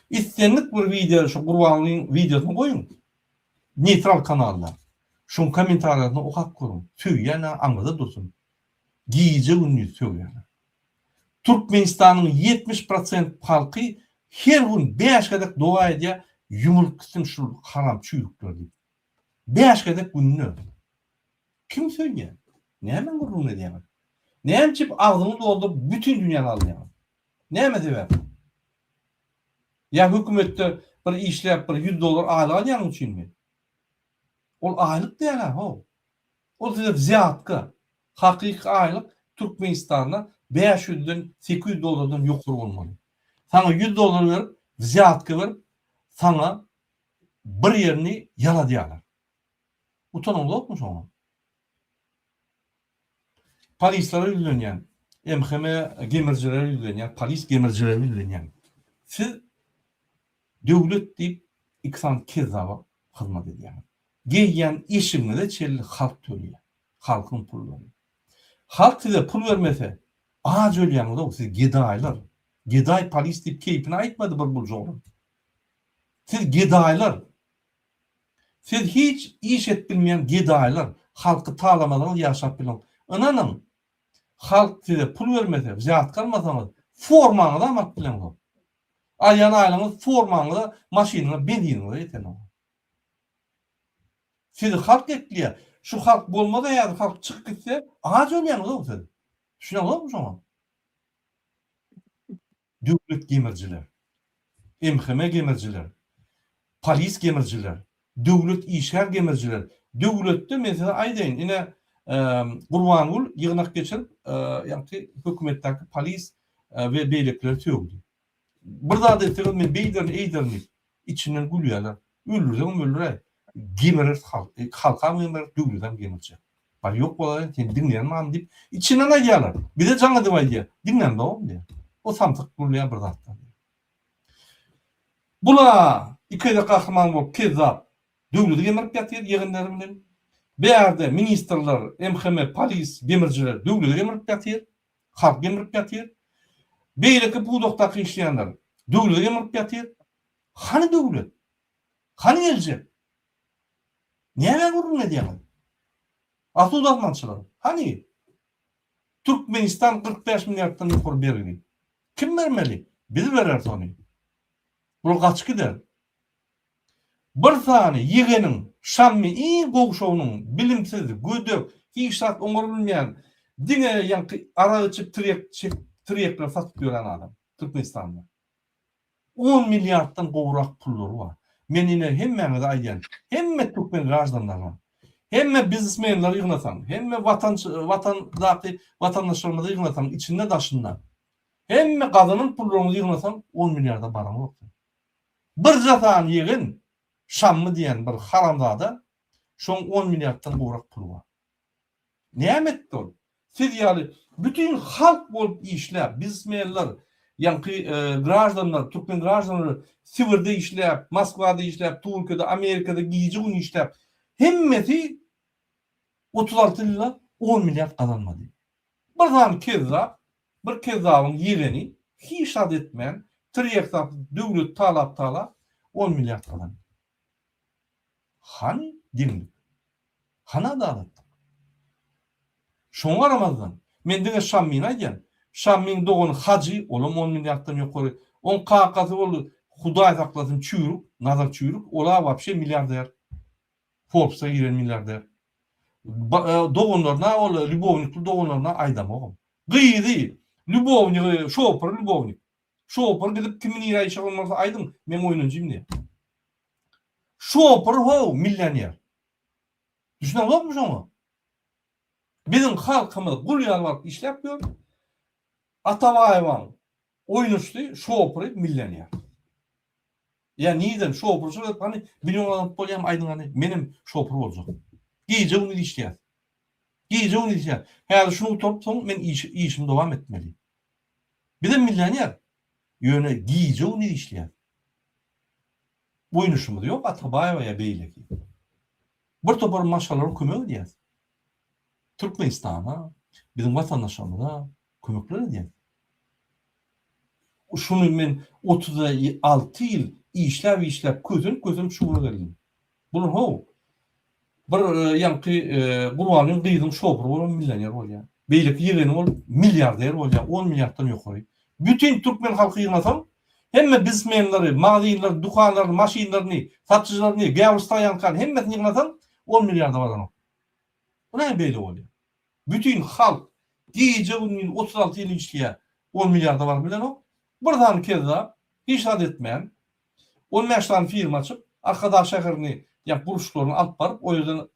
İstenlik bir video şu Gurbanyň videosyny goýun. Neutral kanalda. Şu kommentarlaryny okap görün. Söýýän aňyda dursun. Giýje günni söýýän. Türkmenistanyň 70% halky her gün 5 gadak doğa edýär. Yumurkysyn şu haram çüýükler diýip. 5 gadak günni. Kim söýýär? Näme gurrun edýär? Näme çip agzyny doldurup bütün dünýäni alýar? Näme sebäp? Ya hökümetde bir işläp bir $100 aýlyk alýan üçinmi? Ol aýlyk diýerler ho. Ol ziyatka. Hakyky aýlyk Türkmenistanda 500'den $800'dan ýokary bolmaly. Sana $100 berip ziyatka berip sana bir ýerini ýala diýerler. Utanmaly okmy şoňa? Polisler öldürülýän, MHM gemirjiler öldürülýän, polis gemirjiler öldürülýän. Siz döwlet diýip iksan kezzaba hyzmat edýär. Geýýän işiňi de çelli halk töleýär. Halkyň pullary. Halk size pul bermese, aç ölýäňiz, siz gedaýlar. Gedaý polis diýip keypini aýtmady bir buljoğun. Siz gedaýlar. Siz hiç iş et bilmeyen gedaýlar, halky talamadan ýaşap bilen. Ananyň halk size pul bermese, zat kalmasaňyz, formaňyzy amak bilen bol. Aýan aýlaňyz formaňyzy, maşynyňy, benziniňi ýeten. Siz halk ekliýär. Şu halk bolmada ýa-da halk çykyp gitse, aç ölýäňiz siz. Düşünýärmi şoňa? Döwlet gemirjiler, MHM gemirjiler, polis gemirjiler, döwlet işgär gemirjiler. Döwletde mesela aýdaýyn, ine Gurbanyň ýygnak geçirip, ýa-da hökümetdäki polis we beýlekler töwdi. Bir zat etdiler, men beýlerini eýdirni içinden gülýärler. Öldürýän öldürä. Gemirer halka gemer, döwletem gemirçi. Bar ýok bolar, sen dinleýärmi diýip içinden aýdýarlar. Bir de jaňa diýip aýdýar. Dinlen dowam diýär. O samtyk gülýän bir zatdan. Bula ikide kahraman bolup kezzap döwleti gemirip ýatyr ýygynlary bilen. Beýerde ministrler, MHM, polis, gemirjiler döwleti gemirip ýatyr, halk gemirip ýatyr. Beýleki budakdaky işleýänler döwleti gemirip ýatyr. Hany döwlet? Hany geljek? Näme gurrun edýär? Asuda Asmançylar. Hani? Türkmenistan 45 milyardan ýokary berdi. Kim bermeli? Biz berer ony. Bu gaç gider. Bir sany ýegeniň Şammy iň gowşawynyň bilimsiz, gödök, hiçat oňar bilmeýän, diňe ýanky ara içip tirekler satyp ýören adam Türkmenistanda. 10 milyarddan gowrak pullary bar. Men ine hemmeňize aýdýan, hemme Türkmen gajdanlaryna, hemme biznesmenleri ýygnasan, hemme vatandaşlarymyzy ýygnasan, içinde daşyndan, hemme gadynyň pullaryny ýygnasan 10 milyarda baran ýok. Bir zatan ýygyn, Şammy diýen bir haramzada, şoň 10 milyarddan gowrak pul bar. Nämetdi ol? Siz ýaly bütün halk bolup işläp, biznesmenler, ýanky grajdanlar, Türkmen grajdanlary Sibirde işläp, Moskwada işläp, Türkiýede, Amerikada giýiji gün işläp, hemmeti 36 ýylda 10 milyard kazanmady. Bir zam bir kezabyň ýegeni hiç ad etmän, tirekdap döwlet talap 10 milyard kazandy. Hani dinlik? Hana adalet? Şoňa aramazdan men diňe Şammy aýdýan, Şammyň dogany hajy olam 10 milyarddan ýokary. On kakazy boldy, Hudaý saklasyn çüýrük, nazar çüýrük, ola wapşe milyarder. Forbes'a giren milyarder. Dogonlarına, ol Lubovnikli dogonlarına aýdamagam. Gyýdy, Lubovnik, Lubovnik. Şopar gidip kimin ýaýy şagylmasa aýdym, men oýnunjym diýe. Şopar ho millioner. Düşünýärmi şoňa? Bizim halkymyz gulýarlar işläp ýör. Atabaýewaň oýnuşdy, şopar millioner. Ya niýden şopar şoňa hani milyon adam bolýam aýdyňany menim şopar boljak. Giýje uny işleýär. Giýje uny işleýär. Häzir şunu topsoň men işimi dowam etmeli. Bizim millioner ýöne giýje uny işleýär. Oýnuşumyz ýok Atabaýewa ýa beýleki. Bir topar maşalary kömek edýär. Türkmenistana, bizim vatandaşlarymyza kömekler edýär. Şunu men 36 ýyl işläp gözüm şuwra geldim. Bunu ho bir ýanky Gurwanyň gyýdyň şopur bolan millioner bolýar. Beýleki ýegeni bol milyarder bolýar, 10 milyarddan ýokary. Bütün Türkmen halky ýygnasam, hemme biznesmenleri, magazinler, dukanlar, maşinlerini, satyjylaryny, gäwürstan ýankan hemmesini ýygnasam 10 milyarda baran. Bu näme beýle bolýar? Bütün halk giýje 36 ýyl işleýär, 10 milyarda bar bilen o. Birden keza hiç ad etmeyen 15 tane firma açıp arkadaş şehirini yani buruşlarını alıp barıp o yüzden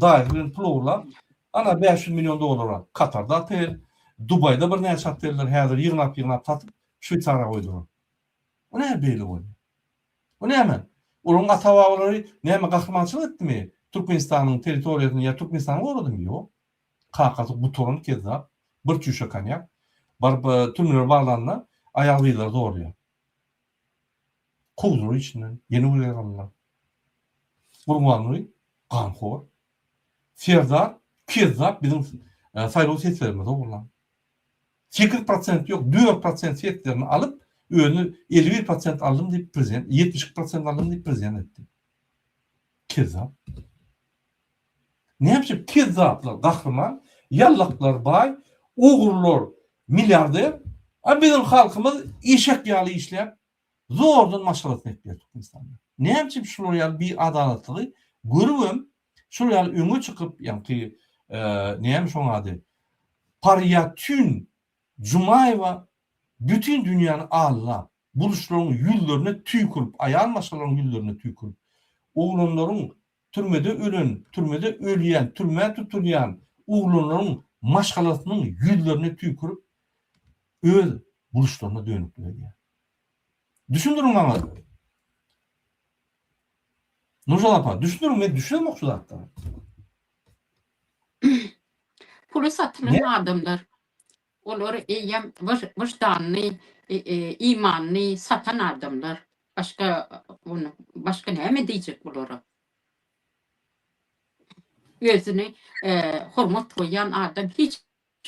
dairelerin pulurlar ana 500 milyon dolara Katar'da atel, Dubai'da bir neye satırlar, hazır yığınap satıp Şvitsar'a koydular. O ne böyle oluyor? O ne hemen? Onun atavaları ne hemen kahramançılık etti mi? Türkmenistan'ın teritoriyasını ya Türkmenistan'ı uğradı mı? Yok. Kakası bu torun keza bir çüşe kanyak barıp tümler bağlanla ayağıyla doğruyor. Kovduru içinden yeni uyuyor Allah. Vurmanlı, kanxor, fiyazar, kezzap bizim sayılı seslerimizde olan. 8% yok, 4% seslerini alıp önü 51% aldım deyip prezident, 70% aldım deyip prezident etti. Kezzap. Ne yapacak? Kezzaplar, kahraman, yallaklar bay, oğurlar, milyarder, bizim halkımız eşek yağlı işleyip zordan maşalatını ekliyor Türkmenistan'da. Ne yapacak şuraya bir adaletli görüyorum, şuraya öňe çıkıp yani neymiş onun adı? Paryatün Cumayeva bütün dünyanın Allah buluşlarının yüzlerine tüy kurup, ayağın maşalarının yüzlerine tüy kurup, oğlanların türmede ölen, türmede ölüyen, türmeye tutulayan oğlanların maşalatının yüzlerine tüy kurup, öz buluşlarına dönüp duruyor. Düşündürün ama. Nurcan apa, düşündürün ve düşünün moksul hatta. Pulu satılan adamlar, onları eyyem vicdanlı, imanlı satan adamlar. Başka ne mi diyecek bunları? Özünü hormat koyan adam hiç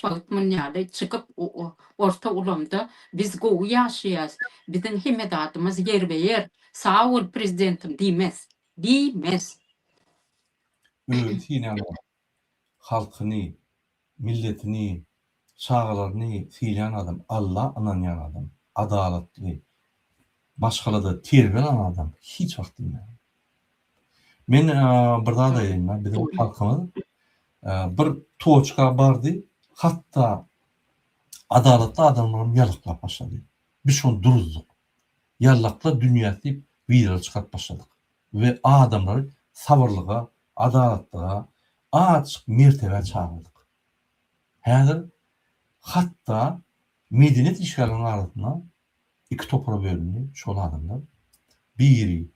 bağıtmın yani çıkıp orta ulamda biz goğu yaşayız. Bizim himedatımız yer ve yer. Sağ ol prezidentim demez. Demez. Evet yine halkını, milletini, çağlarını filan adam. Allah ananyan adam. Adaletli. Başkalı da terbiyen adam. Hiç vaktim yok. Men bir daha daýaýyn, bizim halkymyz bir toçka bardy, hatda adalatly adamlaryň ýalyklap başlady. Biz şonu duruzduk. Ýalykla dünýä diýip video çykaryp başladyk. Ve adamlary sabırlyga, adalatlyga, açyk mertebe çağırdyk. Häzir hatda medeniyet işgalining arasynda iki topara bölünýär şol adamlar. Biri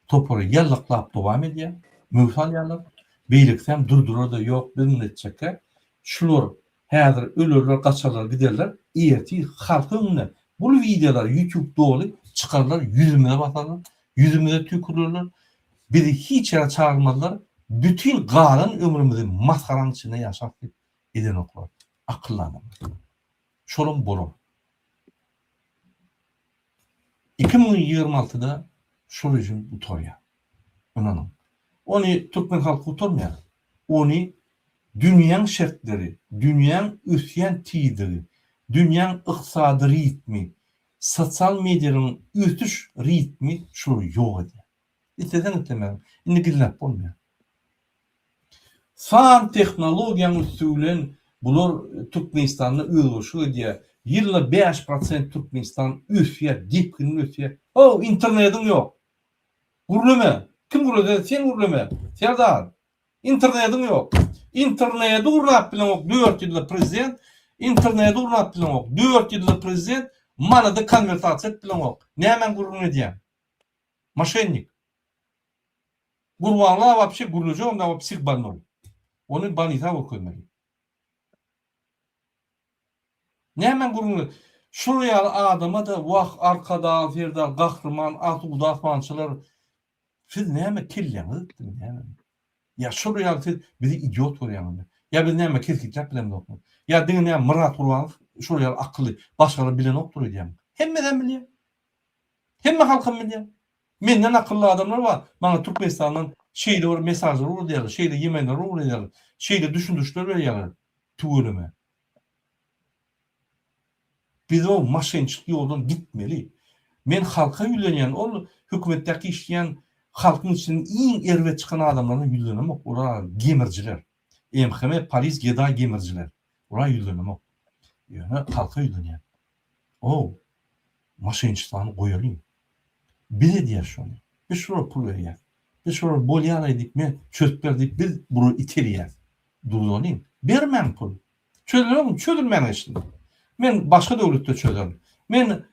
topory ýalyklap dowam edýär, möhsal ýalyk, beýliksem durdurada ýok, bilmedçeke. Şular häzir ölerler, gaçarlar, giderler. Erti halk öňüne bu videolar YouTube doly çıkarlar, yüzüme basarlar, yüzüme tükürürler. Bizi hiç yere çağırmadılar. Bütün galan ömrümüzü maskaranın içinde yaşap eden oklar. Akıllı adamlar. Şolum bolur. 2026'da şol rejim utarya. Onanın. Onu Türkmen halkı utarmaya. Onu dünyanın şertleri, dünyanın üsyan tidiri, dünyanın iqtisadi ritmi, sosyal medyanın ötüş ritmi şol yok edi. İsteden etmem. Indi gillap bolmaýar. San tehnologiýanyň üstülen bular Türkmenistanyny öýgüşü diýe. Ýylda 5% Türkmenistan üsýär, dipkin üsýär. O internetiň ýok. Gurlama. Kim gurlady? Sen gurlama. Serdar. Internetiň ýok. Interneti uğrap bilen ok 4 ýylda prezident, interneti uğrap bilen ok 4 ýylda prezident, mana da konvertasiýa etip bilen ok. Näme gurlun edýär? Moşennik. Gurwanlar wapşe gurlujo onda wapsik banol. Onu banita okuymaly. Näme gurlun? Şuraya adama da waq arkada Ferdar Gahrman, Atu Dafmançylar siz näme kelleňiz? Näme? Ya şuraya siz bizi idiot görýäňiz. Ya biz näme kirkitläp bilen okmy? Ya diňe Murat Urbanov şuraya akylly başgalar bilen okdur diýem. Hemmeden bilýär. Hemme halkym bilýär. Menden akıllı adamlar var. Bana Türkmenistan'dan şeyde var mesajlar uğurluyorlar, şeyde yemenler uğurluyorlar, şeyde düşündüşler veriyorlar. Tüvölüme. Biz o maşençlik yoldan gitmeli. Men halka yülenyen, o hükümetteki işleyen halkın içinin en erve çıkan adamlarına yülenem ok. Olar gemirciler. MHM, Paris, Geda gemirciler. Olar yülenem ok. Yani halka yülenyen. O maşençliklerini koyalım. Bize diýär şonu. Biz şurada pul berýär. Biz şurada bolýaraydyk, men çöp berdik, biz bunu iterýär. Durýaryň. Bermem pul. Çöldürmän işin. Men başga döwletde çöldürüm. Men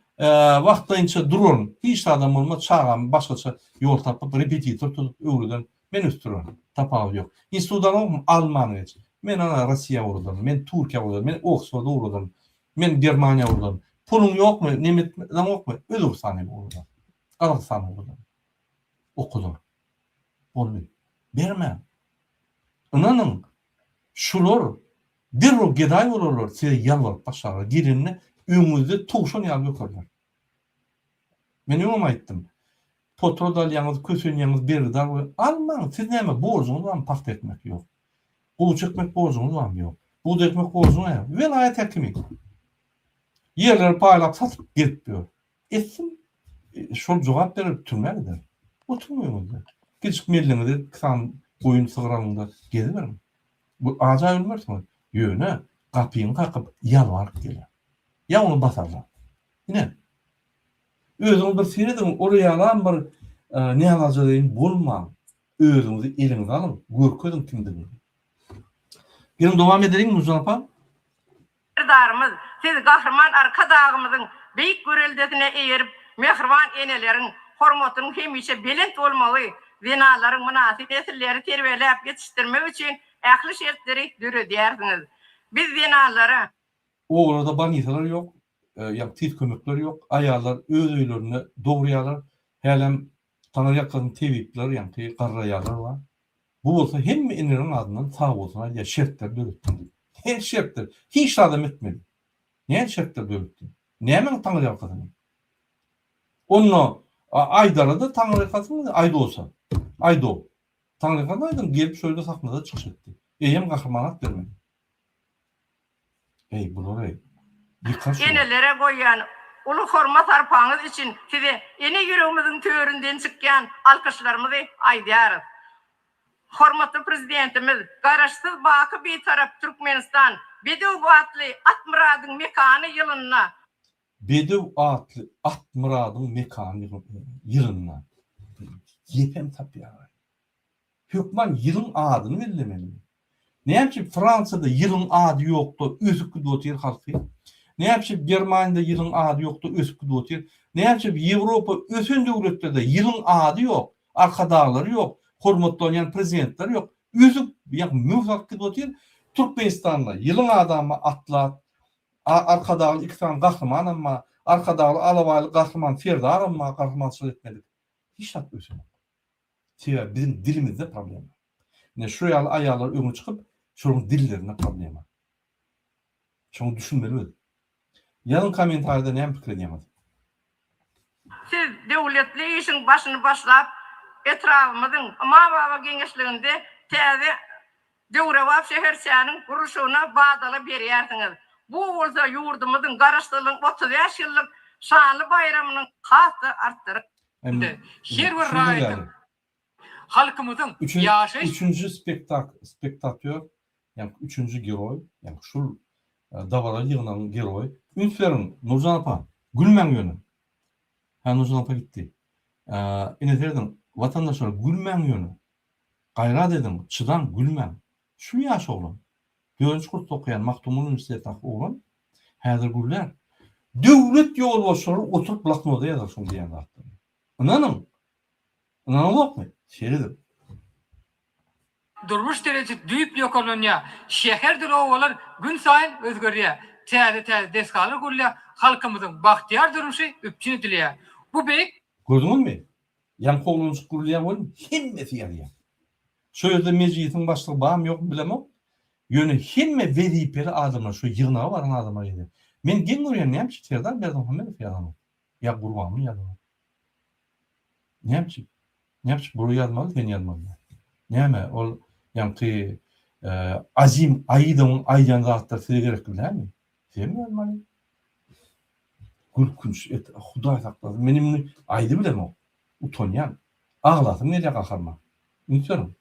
wagtynça durarım. Hiç adam bolma çağam, başgaça ýol tapyp repetitor tutup öwrüden men üstürürüm. Tapawy ýok. Institutdan Almanya. Men ana Russiýa uğradım, men Türkiýe uğradım, men Oxford'a uğradım, men Germaniýa uğradım. Pulum ýokmy, nemetden okmy? Özbekistana uğradım. Kazakstan'a uğradım. Okudum. Onu bermem. Inanın şular derro geday olurlar. Size yalvarıp başlarlar. Girinne öňüňizde tugşan ýaly ýokarlar. Men öňüme aýtdym. Potrodal ýalňyz kösenýäňiz berdi. Almaň, siz näme borjuňyz barmy paht etmek ýok. Bu çekmek borjuňyz barmy ýok. Bu dekmek borjuňyz ýok. Welaýat häkimi. Ýerler paýlap satyp gitýär. Etsin şol jogap berip türmälidir. Oturmaýmyzlar. Geçik mellimizi kısan boyun sığıralında geziverim. Bu aca ölmürsün. Yöne kapıyını kakıp yalvarıp gelir. Ya onu basarlar. Yine. Özünüz bir seyredin, oraya alan bir ne alacağını bulma. Özünüzü elinize alın. Görközün kimdir? Gelin devam edelim mi Nurcan Apam? Darımız, siz kahraman arka dağımızın büyük göreldesine eğirip mehriban enelerin hormatının hemişe belent olmalı. Binaların münasip nesilleri terbiyelep yetiştirmek için ähli şertleri dürüdýärsiniz. Biz binalara O orada banitalar yok. Yani tit kömekleri yok. Ayarlar öz öýlerini dogruýarlar. Hälem tanarýaklyň tebipler yani garraýarlar var. Bu bolsa hemme eneriň adyndan sag bolsun ya şertler döretdi. Her şertler hiç adam etmedi. Ne şertler döretdi? Näme tanarýaklyň? Onu Aydarada tanarýaklyň ayda olsa. Aydo. Tanrıkan aydın gelip şöyle sakmada çıkış etti. Eyem kahramanat vermedi. Ey bunları yıkar şunu. enelere koyan ulu hormat arpağınız için size eni yüreğimizin tööründen çıkan alkışlarımızı aýdýarys. Hormatly prezidentimiz, garaşsyz baky bir tarap Türkmenistan, Bedew atly Atmuradyň mekany ýylyna Bedew atly Atmuradyň mekany ýylyna. Yepem tapýar. Hökman ýylyň adyny bellemeli. Näçe Fransada ýylyň ady ýokdy, özükli dotyr halky. Näçe Germaniýada ýylyň ady ýokdy, özükli dotyr. Näçe Ýewropa ösün döwletlerde ýylyň ady ýok, arkadaglary ýok, hormatlanan prezidentler ýok. Özük ýa müwaffaky dotyr. Türkmenistanda ýylyň adamy atlat, arkadaly iki tane gahrman amma, arkadaly alabaly gahrman Ferdar amma gahrmançylyk etmeli. Hiç atmıyorsun. Sebäbi bizim dilimizde problem var. Ne şu ýaly aýallar öňe çykyp, şonuň dillerine problem var. Şonu düşünmeli. Ýalyn kommentarda näme pikir edýärmiz? siz döwletli işin başyny başlap etrafymyzyň Mababa geňeşliginde täze Döwrewap şeherçäniň guruşyna badala berýärsiňiz. Bu bolsa ýurdumyzyň garaşdyrylyň 30 ýyllyk şanly bayramynyň hasy artdyryp Her bir raýatyň halkymyzyň ýaşaş üçüncü spektatör, yani üçüncü geroy, yani şu davara yığılan geroy. Ünferin Nurcan apa, gülmen yönü. Nurcan apa gitti. Ine derdim, vatandaşlar gülmen yönü. Gayra dedim, çıdan gülmen. Şu yaş oğlum. 4-nji kursda okuyan Maktumul Üniversitesi'nde oğlum. Häzir güller. Döwlet ýolbaşçylary oturup bloknoda ýazar şunu diýen zatlar. Inanın. Inanılokmy? Şeridir. durmuş derece düýüp ýokalanja, şäherdir owalar gün saýyn özgerýär. Täze deskaly gulla halkymyzyň bagtyar durmuşy üpçün edilýär. Bu beýik Gördüňizmi? Yan kolunuz gurulýan bolum, hemmesi ýarýar. Şu ýerde mejlisiň başlygy bam ýok bilemok. Ýöne hemme welipeli adamlar şu ýygyna baran adamlar ýene. Men gen görýän näme Serdar Berdimuhamedow ýalan. Ya gurbanyň ýalan. Näme? Näme bu ýazmaly, sen ýazmaly. Näme ol ýa-ni Azim Aýydowyň aýdan zatlar size gerek bilenmi? Sen ýazmaly. Gülkünç et, Hudaý saklasyn. Menim aýdy bilemok. Utonýan. Aglasym nereye gakarma? Ünserim.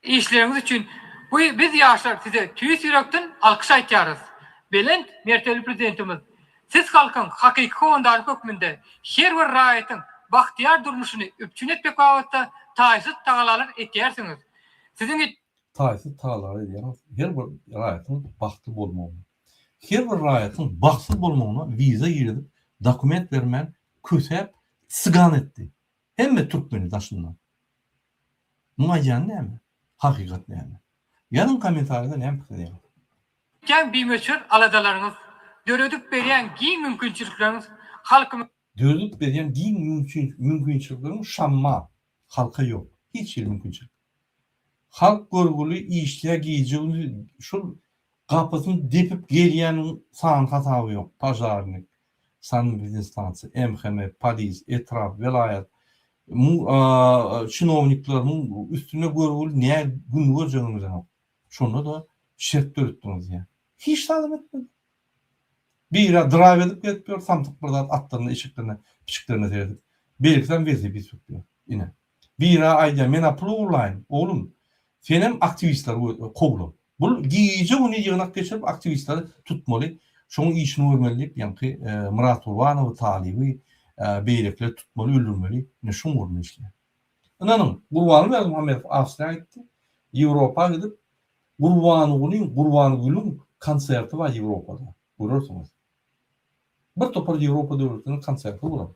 işleriniz üçin bu biz ýaşlar size tüýüs ýürekden alkyş aýtýarys. Belent mertebeli prezidentimiz, siz halkyň hakyky howandalyk hökmünde her bir raýatyň bagtyar durmuşyny üpçün etmek wagtda taýsız tagalalar etýärsiňiz. Siziň Taýsy tagalar edýär. Her bir raýatyň bagty bolmagy. Her bir raýatyň bagty bolmagyna wiza ýerdip, dokument bermen, kösep, sıgan etdi. Hemme Türkmeni daşyndan. Muaýan näme? Hakykat näme? Ýalyn kommentarda näme pikir edýär? Kän bimeçür aladalaryňyz, döredip berýän giň mümkinçilikleriniz halkymy Dördük berýän giň mümkinçiliklerini şamma. Halka ýok. Hiç ýer mümkinçilik. Halk görgüli işle giyici şu kapısını depip gelýän san hatawy ýok. Pajarnik, san bizinstansı, MHM, polis, etraf, velayet, çinovniklerin üstüne görgüli näme gün görjegimiz ýok. Şonda da şert döretdiňiz ýa. Hiç talim etmedi. Bir drive edip getiriyor, samtık buradan atlarını, eşiklerine, piçiklerine seyredip. Belirten vezi bir tutuyor. Yine. Bir ayda mena plurlayın. Oğlum, senem aktivistler kovlu. Bu giyici onu yığınak geçirip aktivistleri tutmalı. Şunun işini örmeliyip, yani Murat Urbanov, talibi, beylikleri tutmalı, öldürmeli. Ne şun vurma işler. İnanın, Gurbanı verdim Amerika Avustralya gitti. Avrupa gidip, Gurbanı Gül'ün konserti var Avrupa'da. Görürsünüz. Bir topar Avrupa devletinin konserti bolar.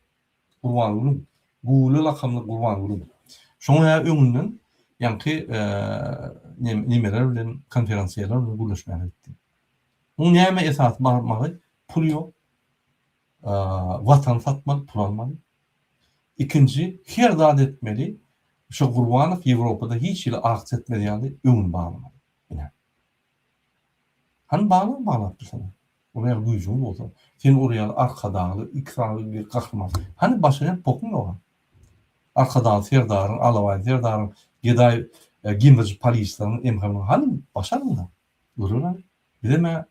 Gurban Gül'ün. Gül'ü lakamlı Gurban Gül'ün. Şoňa öňünden ýa-ni nimeler bilen konferensiýalar bilen görüşmäler etdi. Bu näme esas barmagy? Pul ýok. Watan satmaly, pul almaly. İkinci, her zat etmeli. Şu Gurbanow Ýewropada hiç ýyl aks etmeli ýaly öňüni baglamaly. Han bağlap sana. Oraya güýjüň bolsa, sen oraya arkadaly, ikrarly bir gahrman. Hani başyna pokun ýok. Arkadaly Serdaryň, alabaly Serdaryň, Geday Gimberji polislaryň emheriniň hani başarmylar. Görürler. Bileme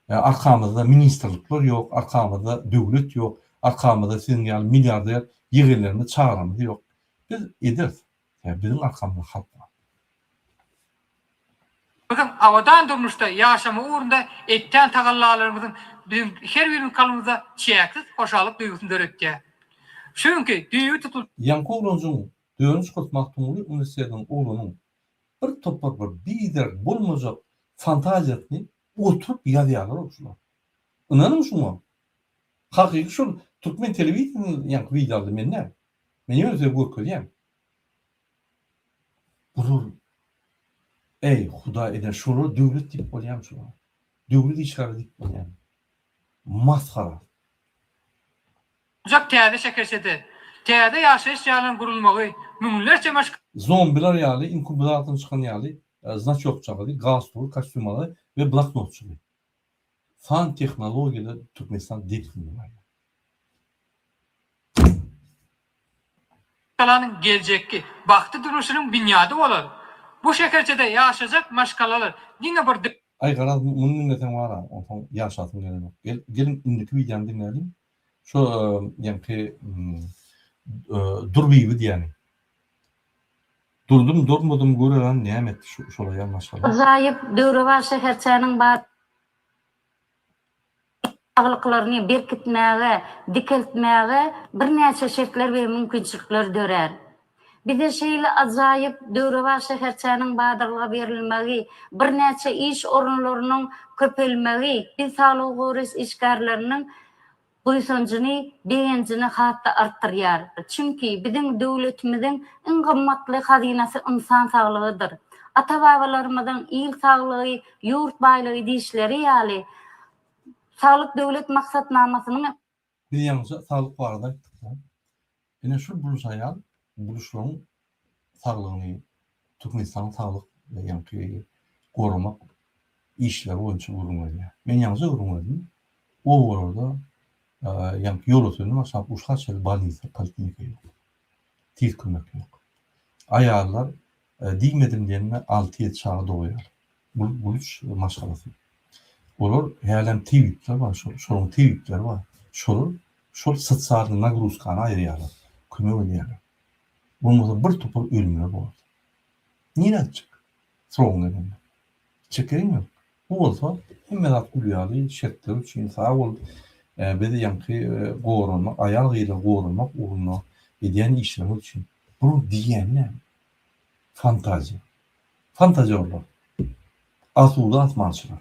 arkamızda ministerlikler ýok, arkamızda döwlet ýok, arkamızda sizin ýaly milliarder ýigirlerini çağıramyz ýok. Biz ederiz. Bizim arkamızda halk var. Bakın avadan durmuşda yaşama uğrunda etten tagallalarımızın bizim her birinin kalımızda çiğaksız hoşalık duygusunu döretke. Çünkü düğü tutul Yankı oğlunun dönüş kutmaktuğunu üniversitenin oğlunun bir topar bir bider bulmayacak fantaziyatını oturup yadıyalar olsunlar. İnanır mısın o? Hakiki şu Türkmen televizyonun yankı videoları menler. Men yönse bu koyayım. Gurur. Ey Huda eder şunu devlet dip bolyam şunu. Devlet işgari dip bolyam. Maskara. uzak teyade şekersedi. Teyade yaşayış yerlerin kurulmağı, müminlerce maşk Zombiler yali, inkubatörden çıkan yali, znaçok çabalı, gaz tozu, kostümalı ve bloknotçulu. Fan teknolojide Türkmenistan dekliyor. kalanın gelecekki, baktı duruşunun binyadı olur. Bu şekerçede yaşayacak maşkalalar. Yine bir Ay karaz bunun neden var ha, ondan yaşatın gelelim. Gelin indiki videomu dinleyelim. Şu yankı durbiyi yani. Durmadım görülen nimet şolay anlaşılan. Acayip döwre şeherçäniň bar aglyklaryny berkitmäge, dikeltmäge bir näçe şertler we mümkinçilikler dörer. Bir de şeýle acayip döwre şeherçäniň badyrlyga berilmegi, bir näçe iş orunlarynyň köpelmegi, biz saglyk gowrus işgärleriniň boýsunçyny, beýençini hatda artdyrýar. Çünki bizim döwletimiziň en gymmatly hazinasy insan saglygydyr. Ata-babalarymyzyň il saglygy, ýurt baýlygy diýişleri ýaly saglyk döwlet maksatnamasynyň Bir yanıca sağlık vardı. Yine şu buluşayal, buluşların sağlığını, Türkmenistan'ın sağlık ve yankıyı korumak işleri oyuncu vurulmadı. Ben yanıca vurulmadım. O orada yankı yol ötünün aşağı uşka çeli balinize, poliklinika yok. Til kömek yok. Ayarlar değmedim diyenine 6-7 çağı doğuyar. Buluş maşgalası. Olur, halen TV'ler var, şolun TV'ler var. Şol sotsial nagruzkany aýrýarlar, kömek edýärler. Bundan bir topar ölümler boldy. Niye açık? Sorun edin. Çekerin mi? Bu olsa hemmelat gülýärli şertler üçin sağ bol. Bede yankı gorunmak, ayağıyla gorunmak uğruna edýän işler üçin. Bu diýenne fantazi. Fantazi olur. Asuda atmançılar.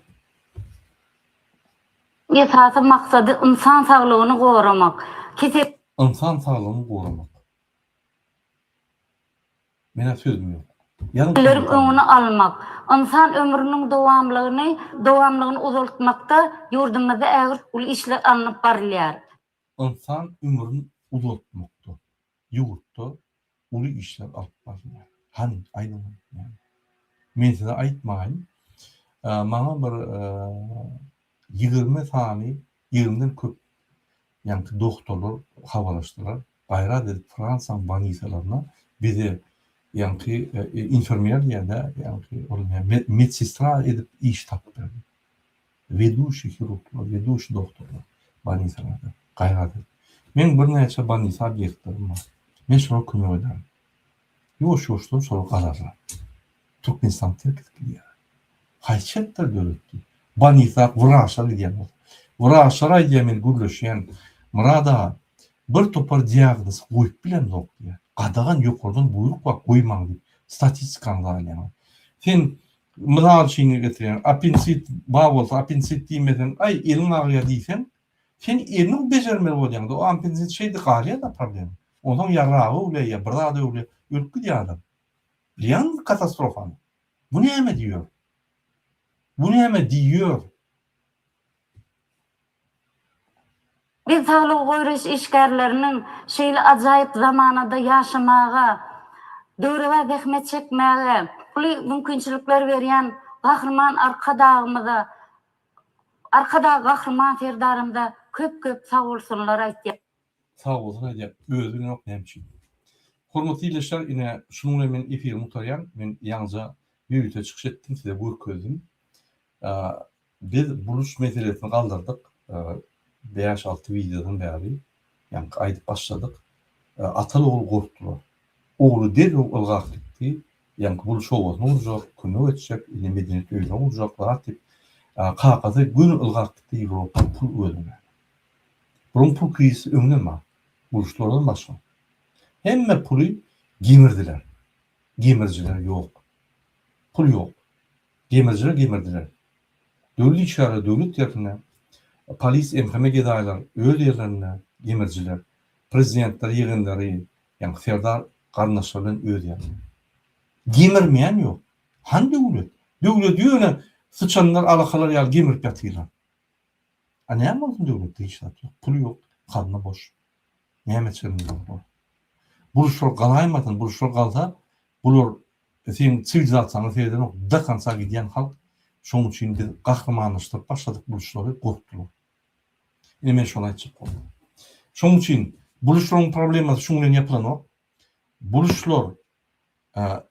esasy maksady insan saglygyny goramak. Kesep İnsan sağlığını korumak. Mene sözüm yok. Yarın Ýerlerin öňüni almak, insan ömrüniň dowamlygyny uzaltmakda ýurdumyzda ägir ul işler alınıp barylýar. İnsan ömrünü uzatmakta, yurtta ulu işler alıp barylýar. Hani aýdym. Men size aýtmaýyn. Maňa bir 20 sany 20'den köp yankı doktorlar havalaştılar. Bayrak edip Fransa banisalarına bizi yankı infirmiyer ýa-da yankı medsestra edip iş tapdy. Ведущий хирурglar, ведущий doktorlar banisalarda gayrat edip. Men bir näçe banisa objektlerim var. Men şoňa kömek ederim. Ýoş-ýoşdan sonra gararlar. Türkmenistan terkitliýär. Haýçetler döretdi. Banisa wraşlar diýen. Wraşlar aýdýan gürleşýän murada bir topar diagnoz goýup bilen doktor. Gadagan ýokurdan buyruk bak goýmaň diýip statistikany alýan. Sen mydal şeýni getiren apendit bar bolsa apendit diýmeden ay elim agýar diýsen sen elini bejermeli bolýan. O apendit şeýdi galýa da problem. Ondan ýaragy ulýa, bir zada ulýa, ölüp gidýär. Bilýän katastrofany. Bu näme diýýär? Bu näme diýýär? Biz saglyk gowrus işgärleriniň şeýle ajaýyp zamanada ýaşamaga, döwre zähmet çekmäge, uli mümkinçilikler berýän gahrman arkada gahrman ferdarymda köp sag bolsunlar aýtdy. Sağ olsun hadi. Özünü yok nemçi. Hormatly ilişler ine şununla men efir mutaryan men ýalňyza ýürüte çykyş etdim size bu közüm. Biz buluş meselesini kaldırdık. 5-6 videodan beri yani aydıp başladık. Atalı oğlu korktular. Oğlu derhal ılgak gitti. Yani bu şovuz olacak, köme geçecek, ile medeniyet öyle olacak, rahat deyip, kakaza gün ılgaklıkta Avrupa pul ödüne. Bunun pul kıyısı öňden var. Buluşlardan başka. Hemme pulu gimirdiler. Gimirciler yok. Pul yok. Gimirciler gimirdiler. Dövlet işare, dövlet yerine, polis emkeme gedaylar, öl yerlerine gimirciler, prezidentler yığınları, yani ferdar karnaşlarının öl yerine. Gimirmeyen yok. Han dövlet? Dövlet yöne sıçanlar, alakalar yer gimirip yatıylar. Ne yapmadın dövlette işlat yok. Pul yok. Kadına boş. Ne yapmadın yok. Buluşlar kalaymadın. Buluşlar kalsa bulur senin sivilizasyonu seyirden o da kansa gidiyen halk şunun için biz kahramanlaştırıp başladık buluşları korktular. Yine ben şuna açık oldum. Şunun için buluşların problemi şunun yapılan o. Buluşlar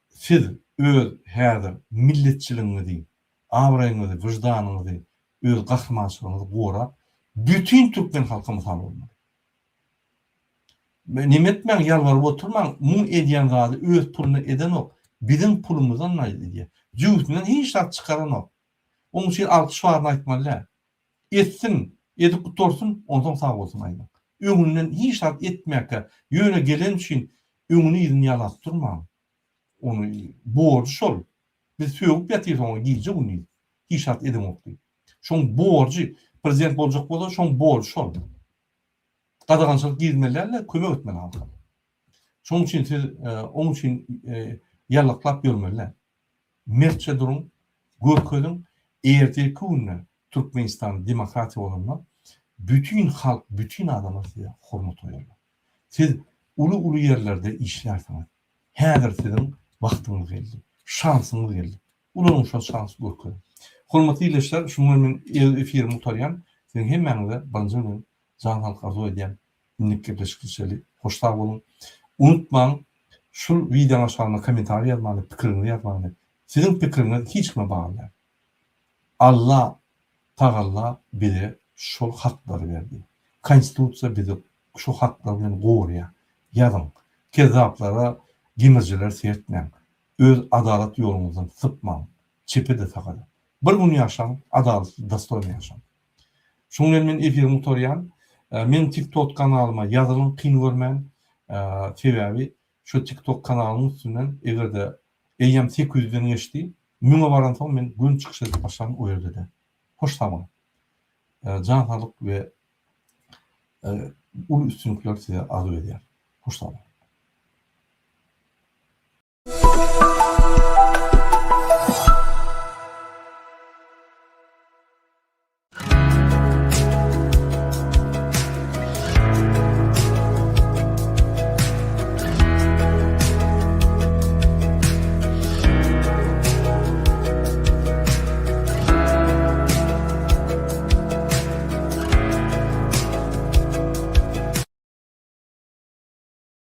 siz öz herdir milletçiliğini değil, avrayını vicdanını değil, öz kahramançılığını koğra bütün Türkmen halkımız olmalı. Nimetmen yalvarıp oturman, mun ediyen gadı öz pulunu eden o. Bizim pulumuzdan ne ediyor? Cüvütünden hiç tat çıkaran o. Onun için alkış varını aytmalı. Etsin, edip kutorsun, ondan sağ olsun aynen. Öňünden hiç tat etmeyeke, yöne gelen için öňünü izin yalat durma. Onu borcu şol. Biz söğüp yatıyız ona giyce onu. Hiç tat edemok değil. Şon borcu, prezident bolacak bolsa, şon borcu şol. Qadağançılık gizmelerle köme ötmeli halka. Şunun için siz, onun için yallıklap görmeliler. Mertçe durun, görkölün, erteki gününe Türkmenistan demokrati olanlar, bütün halk, bütün adamlar size hormat oyarlar. Siz ulu yerlerde işlersiniz. Her sizin vaktiniz geldi, şansınız geldi. Ulunun şu şansı görkölün. Hormatly ileşler, şunların efir mutaryan, sizin hemmenize banjının can halk arzu eden Ünlükle birleşikçili, hoşlar olun. Unutmayın, şu videonun aşağısına komentar yazmanı, fikrini yazmanı. Sizin fikriniz hiç kime bağlı. Allah Teala bize şu hakları verdi. Konstitusiya bize şu haklarını koruyor. Yazın. Kezaplara, gimirciler seyretmeyin. Öz adalet yolunuzdan sıpmayın. Çepe de takılın. Bir gün yaşam, adaletli, dastoyla yaşam. Şunun men efir mutaryan, men TikTok kanalıma yazılın kyn görmän, sebebi şu TikTok kanalının üstünden egerde eýem 800'den geçti. Müňe baran soň men gün çykyşy başlan o ýerde de. Hoş tamam. Can sağlyk we ulu üstünlükler size arzu edýär. Hoş tamam.